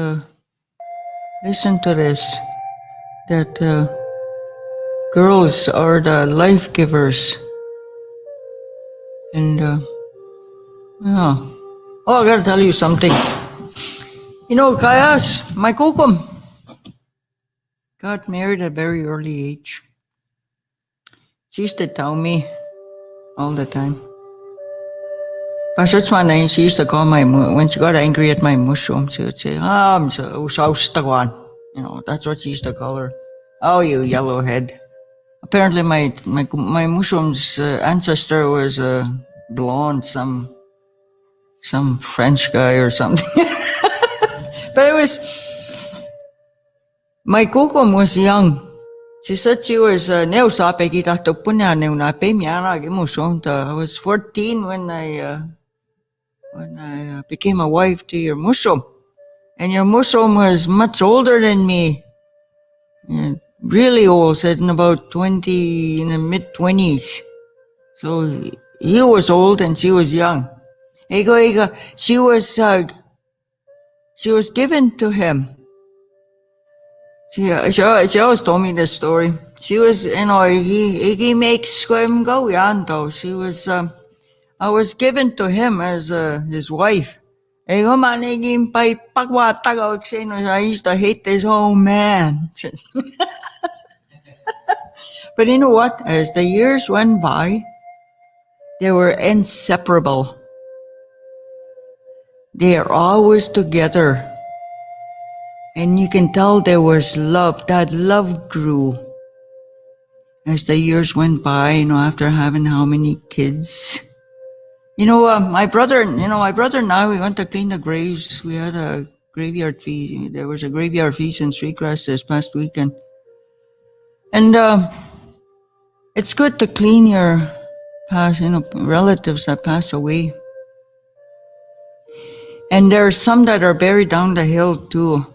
listen to this, that girls are the life givers. And I gotta tell you something. Kayas, my kukum got married at a very early age. She used to tell me all the time. But that's one thing she used to call when she got angry at my mushroom, she would say, I'm so that's what she used to call her. Oh, you yellowhead. Apparently my mushroom's ancestor was blonde, some French guy or something. But my kukum was young. She said she was I was 14 when I became a wife to your mushroom. And your mushroom was much older than me. Really old, said in about 20, in the mid-20s. So he was old and she was young. She was given to him. She always told me this story. She was, he makes him go yando. She was, I was given to him as his wife. I used to hate this old man. But you know what? As the years went by, they were inseparable. They are always together. And you can tell there was love. That love grew as the years went by, after having how many kids. My brother and I, we went to clean the graves. We had a graveyard feast. There was a graveyard feast in Sweetgrass this past weekend. And it's good to clean your past, relatives that pass away. And there are some that are buried down the hill too.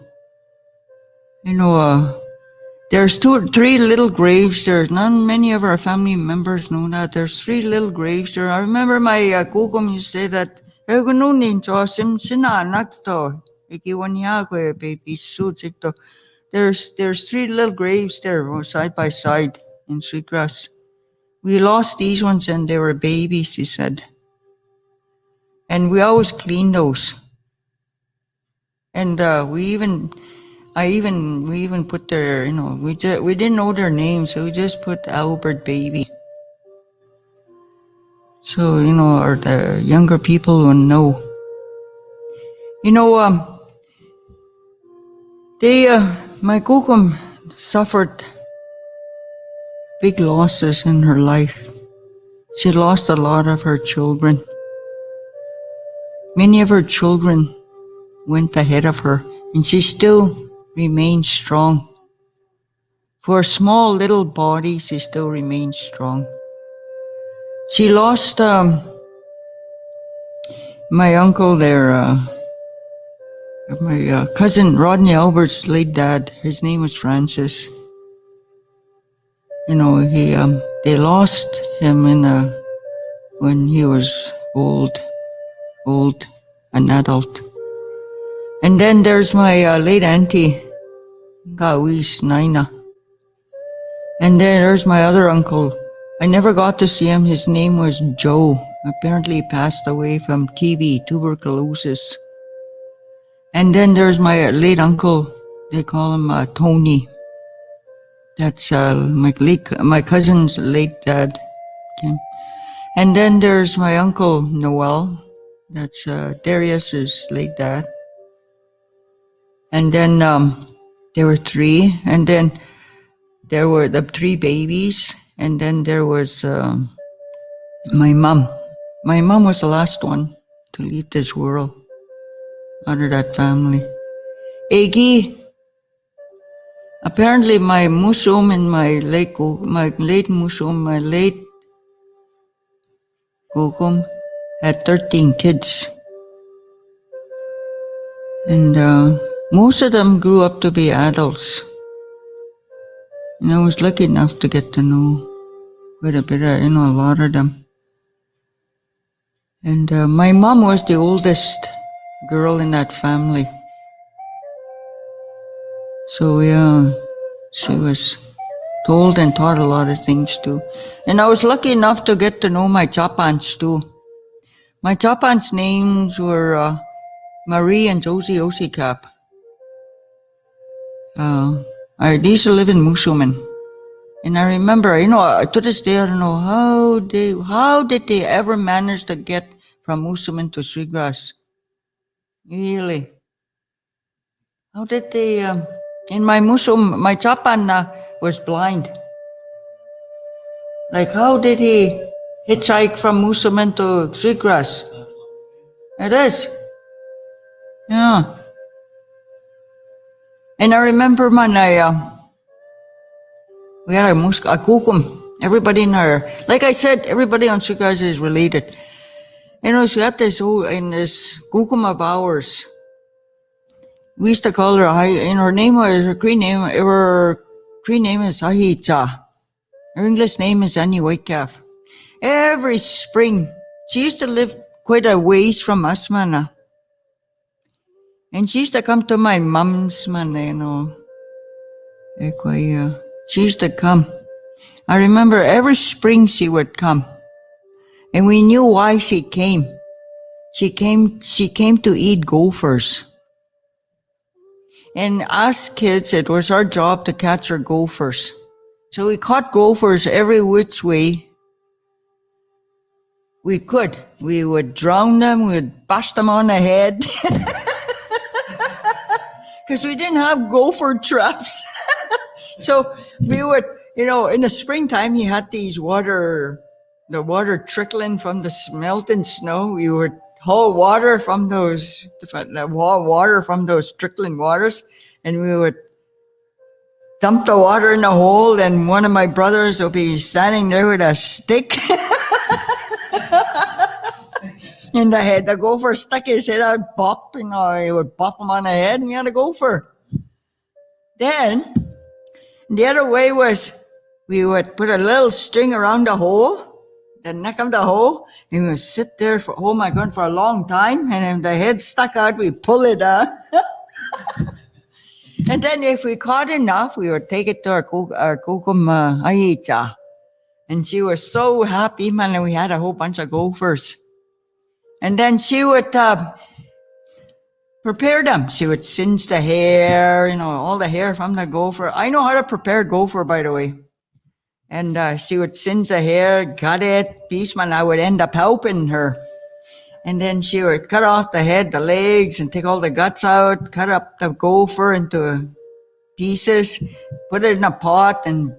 There's 2 or 3 little graves there. Not many of our family members know that. There's 3 little graves there. I remember my kukum used to say that, there's 3 little graves there, side by side in Sweetgrass. We lost these ones and they were babies, he said. And we always clean those. And we even put their, we didn't know their names, so we just put Albert Baby. So, or the younger people will know. My kukum suffered big losses in her life. She lost a lot of her children. Many of her children went ahead of her, and she still remained strong. For a small little body, she still remains strong. She lost my uncle there, my cousin Rodney Albert's late dad. His name was Francis. You know, they lost him when he was old, an adult. And then there's my late auntie, Gawis Naina. And then there's my other uncle. I never got to see him. His name was Joe. Apparently he passed away from TB, tuberculosis. And then there's my late uncle. They call him Tony. That's my cousin's late dad. Okay. And then there's my uncle Noel. That's Darius's late dad. And then there were three. And then there were the three babies. And then there was my mom. My mom was the last one to leave this world out of that family. Egi, apparently my musum and my late musum, my late Gokum had 13 kids. And most of them grew up to be adults. And I was lucky enough to get to know quite a bit of, a lot of them. And my mom was the oldest girl in that family. So yeah, she was told and taught a lot of things too. And I was lucky enough to get to know my chapans too. My chapans' names were Marie and Josie Osikap. I used to live in Musuman. And I remember, to this day, I don't know how did they ever manage to get from Musuman to Sweetgrass? Really? How did they, in my Chapan was blind. Like, how did he hitchhike from Musuman to Sweetgrass? It is. Yeah. And I remember when we had a kukum. Everybody like I said, everybody on Sweetgrass is related. So we had this kukum of ours. We used to call her, her Cree name is Ahicha. Her English name is Annie Whitecalf. Every spring, she used to live quite a ways from us, man. And she used to come to my mom's, man, she used to come. I remember every spring she would come. And we knew why she came. She came to eat gophers. And us kids, it was our job to catch her gophers. So we caught gophers every which way we could. We would drown them, we would bash them on the head. Because we didn't have gopher traps. So we would, in the springtime, you had the water trickling from the melting snow. We would haul water from those trickling waters, and we would dump the water in the hole, and one of my brothers would be standing there with a stick. In the head, the gopher stuck his head out, bop, he would bop him on the head, and he had a gopher. Then, the other way was, we would put a little string around the hole, the neck of the hole, and we would sit there for a long time, and if the head stuck out, we pull it out. And then if we caught enough, we would take it to our kukum Ahicha. And she was so happy, man, and we had a whole bunch of gophers. And then she would prepare them. She would singe the hair, all the hair from the gopher. I know how to prepare gopher, by the way. And she would singe the hair, cut it, man. I would end up helping her. And then she would cut off the head, the legs, and take all the guts out, cut up the gopher into pieces, put it in a pot and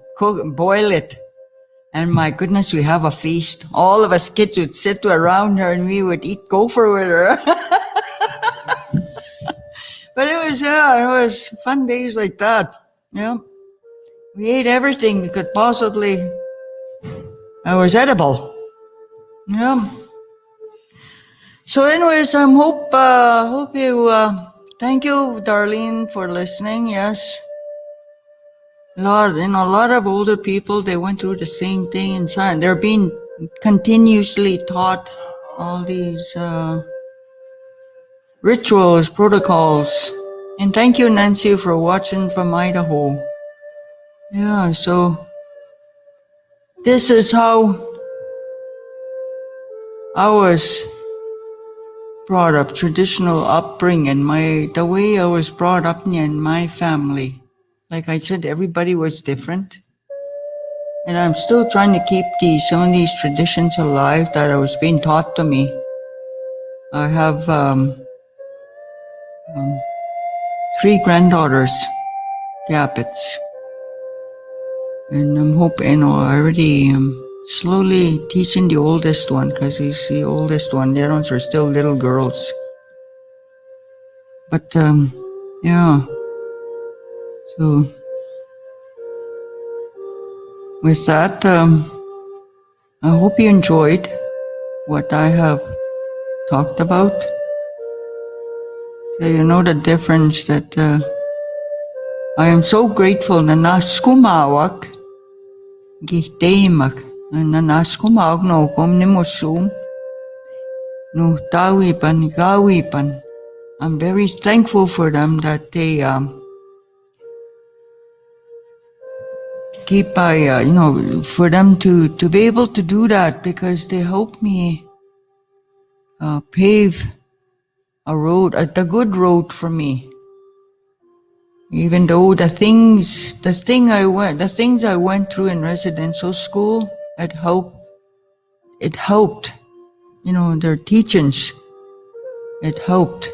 boil it. And my goodness, we have a feast. All of us kids would sit around her and we would eat gopher with her. But it was fun days like that. Yeah. We ate everything we could possibly. It was edible. Yeah. So anyways, hope you, thank you, Darlene, for listening. Yes. A lot of older people, they went through the same thing inside. They're being continuously taught all these, rituals, protocols. And thank you, Nancy, for watching from Idaho. Yeah, so this is how I was brought up, traditional upbringing, the way I was brought up in my family. Like I said, everybody was different. And I'm still trying to keep some of these traditions alive that I was being taught to me. I have 3 granddaughters, Capets. And I'm hoping, I already slowly teaching the oldest one, because he's the oldest one. The other ones are still little girls. But, yeah. So, with that, I hope you enjoyed what I have talked about. So you know the difference that I am so grateful na naskumawak gihtamak na naskumawak no kom ni mosum no tawipan gawipan. I'm very thankful for them that they keep for them to be able to do that, because they help me pave a road, the good road for me. Even though the things I went through in residential school, it helped, their teachings, it helped.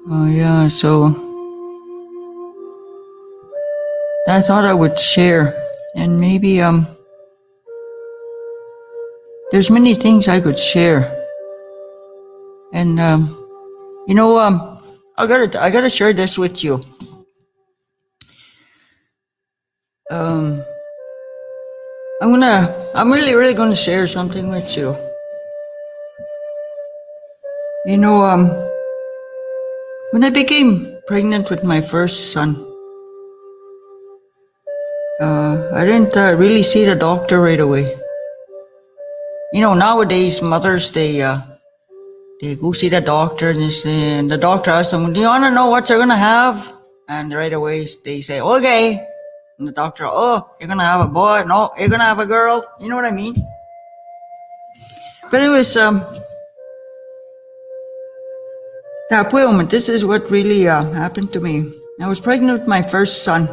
Yeah, so I thought I would share, and maybe, there's many things I could share. And, I gotta share this with you. I'm really, really gonna share something with you. When I became pregnant with my first son, I didn't really see the doctor right away. Nowadays mothers, they go see the doctor, and the doctor asks them, "Do you want to know what you're gonna have?" And right away they say, "Okay." And the doctor, "Oh, you're gonna have a boy? No, you're gonna have a girl." You know what I mean? But it was that moment. This is what really happened to me. I was pregnant with my first son.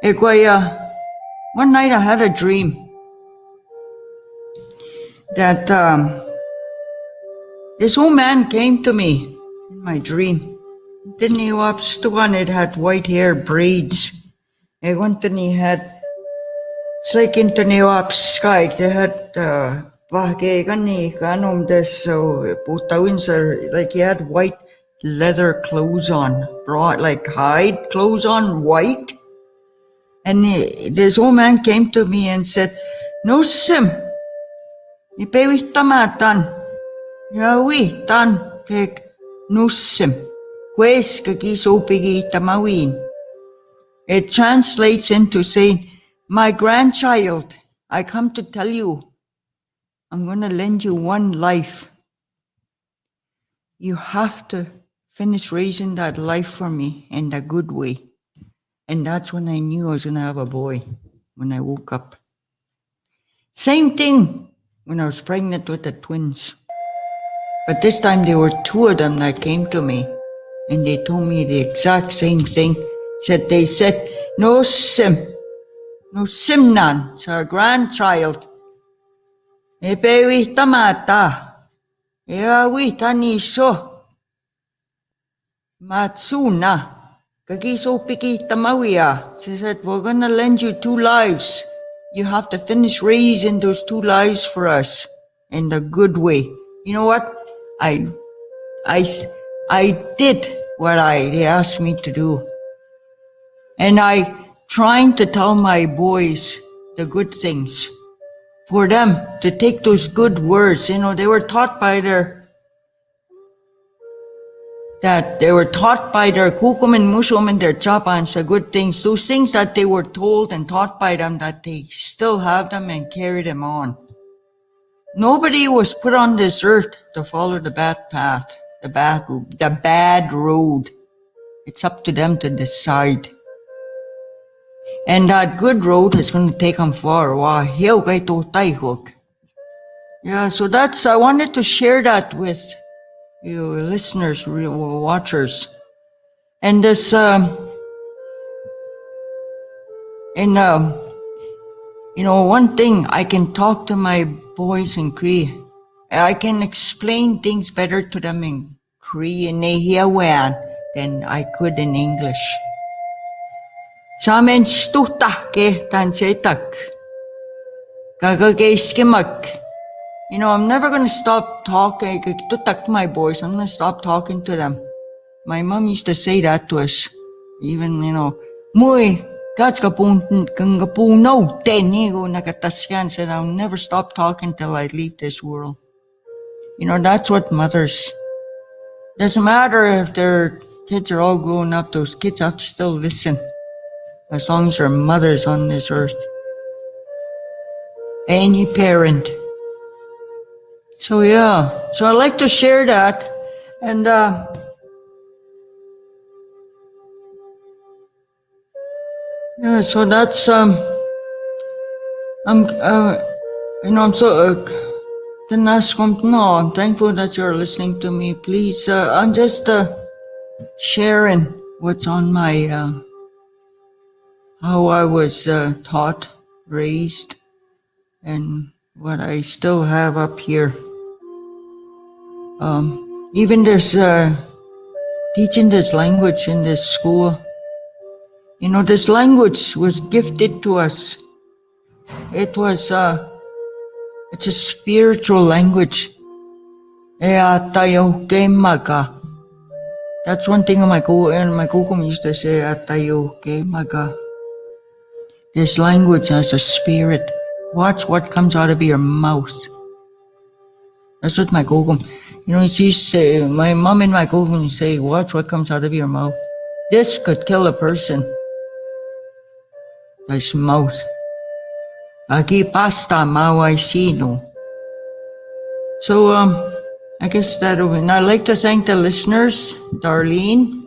One night I had a dream that this old man came to me in my dream. It had white hair, braids. He had like into sky. They had like he had white leather clothes on, broad like hide clothes on, white. And this old man came to me and said, "No sim, ipewi tamatan, yawi tan pek nusim, ques kagiso pigi tamawin." It translates into saying, "My grandchild, I come to tell you, I'm going to lend you one life. You have to finish raising that life for me in a good way." And that's when I knew I was going to have a boy, when I woke up. Same thing when I was pregnant with the twins. But this time there were 2 of them that came to me, and they told me the exact same thing. They said, no simnan, it's our grandchild. Epewi tamata, eawi taniso, matsuna, Kagiso piki tamawiya. She said, we're gonna lend you 2 lives. You have to finish raising those 2 lives for us in the good way. You know what? I did what they asked me to do. And I trying to tell my boys the good things for them to take those good words. You know, they were taught by their kukum and mushum and their chapans, the good things, those things that they were told and taught by them, that they still have them and carry them on. Nobody was put on this earth to follow the bad path, the bad road. It's up to them to decide. And that good road is going to take them far. Yeah, so I wanted to share that with you listeners, watchers. And this, one thing, I can talk to my boys in Cree. I can explain things better to them in Cree and Nehiawan than I could in English. Samen stuta ke tansetak. Kagageiskimak. I'm never going to stop talking to my boys. I'm going to stop talking to them. My mom used to say that to us. Even, Muy, no tenigo nakataskan, said I'll never stop talking till I leave this world. That's what mothers. Doesn't matter if their kids are all grown up, those kids have to still listen. As long as their mother's on this earth. Any parent. So I like to share that. And so that's I'm so I'm thankful that you're listening to me. Please, I'm just sharing what's on my how I was taught, raised, and what I still have up here. Even this teaching this language in this school. This language was gifted to us. It was it's a spiritual language. That's one thing my kukum used to say. This language has a spirit. Watch what comes out of your mouth. That's what my kukum. She say, my mom and my kukum say, watch what comes out of your mouth. This could kill a person. This mouth. Agi pasta mawai sino. So I guess that'll be. And I'd like to thank the listeners, Darlene.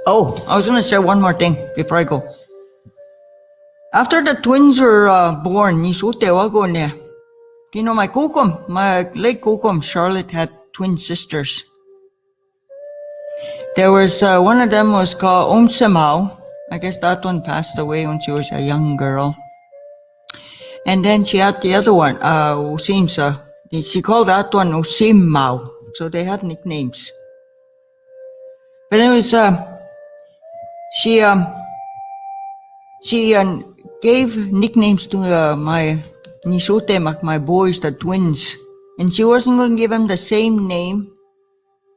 Oh, I was gonna say one more thing before I go. After the twins were born, my kukum, my late kukum, Charlotte, had twin sisters. There was one of them was called Omsamau. I guess that one passed away when she was a young girl. And then she had the other one, Usimsa. She called that one Usimau. So they had nicknames. But it was she gave nicknames to my Nishotemak, my boys, the twins. And she wasn't going to give them the same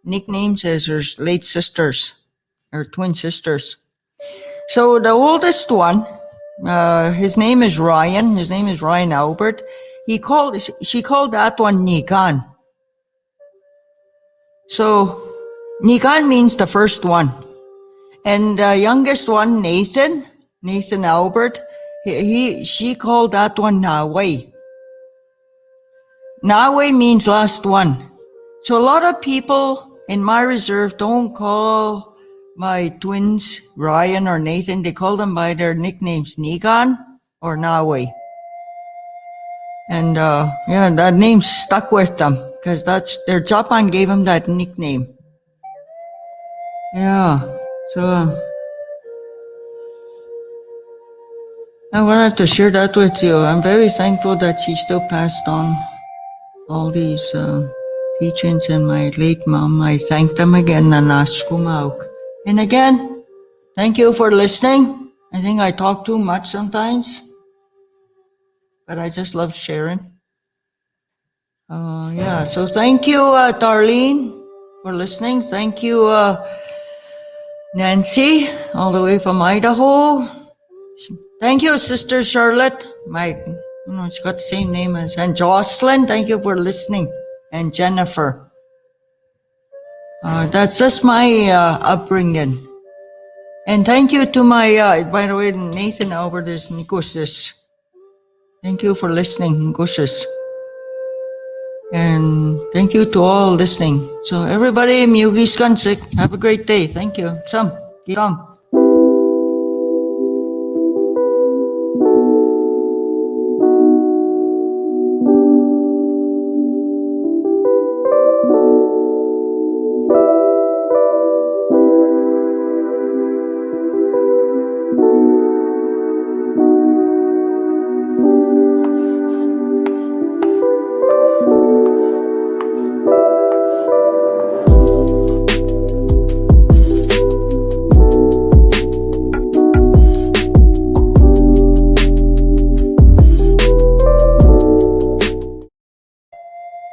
nicknames as her late sisters, her twin sisters. So the oldest one, his name is Ryan. His name is Ryan Albert. She called that one Nikan. So Nikan means the first one. And the youngest one, Nathan Albert, she called that one Naway. Naway means last one. So a lot of people in my reserve don't call my twins Ryan or Nathan. They call them by their nicknames Nigan or Naway. And that name stuck with them because their Japan gave them that nickname. Yeah, so I wanted to share that with you. I'm very thankful that she still passed on all these teachings, and my late mom, I thank them again, Nanas Kumauk. And again, Thank you for listening. I think I talk too much sometimes, but I just love sharing. Yeah, so thank you, Darlene, for listening. Thank you, Nancy, all the way from Idaho. Thank you, Sister Charlotte. She's got the same name as, and Jocelyn. Thank you for listening, and Jennifer. That's just my upbringing. And thank you to my, by the way, Nathan Albert is Nikusis. Thank you for listening, Nikusis. And thank you to all listening. So everybody, Miyugi Skansik, have a great day. Thank you. Sam, Gam.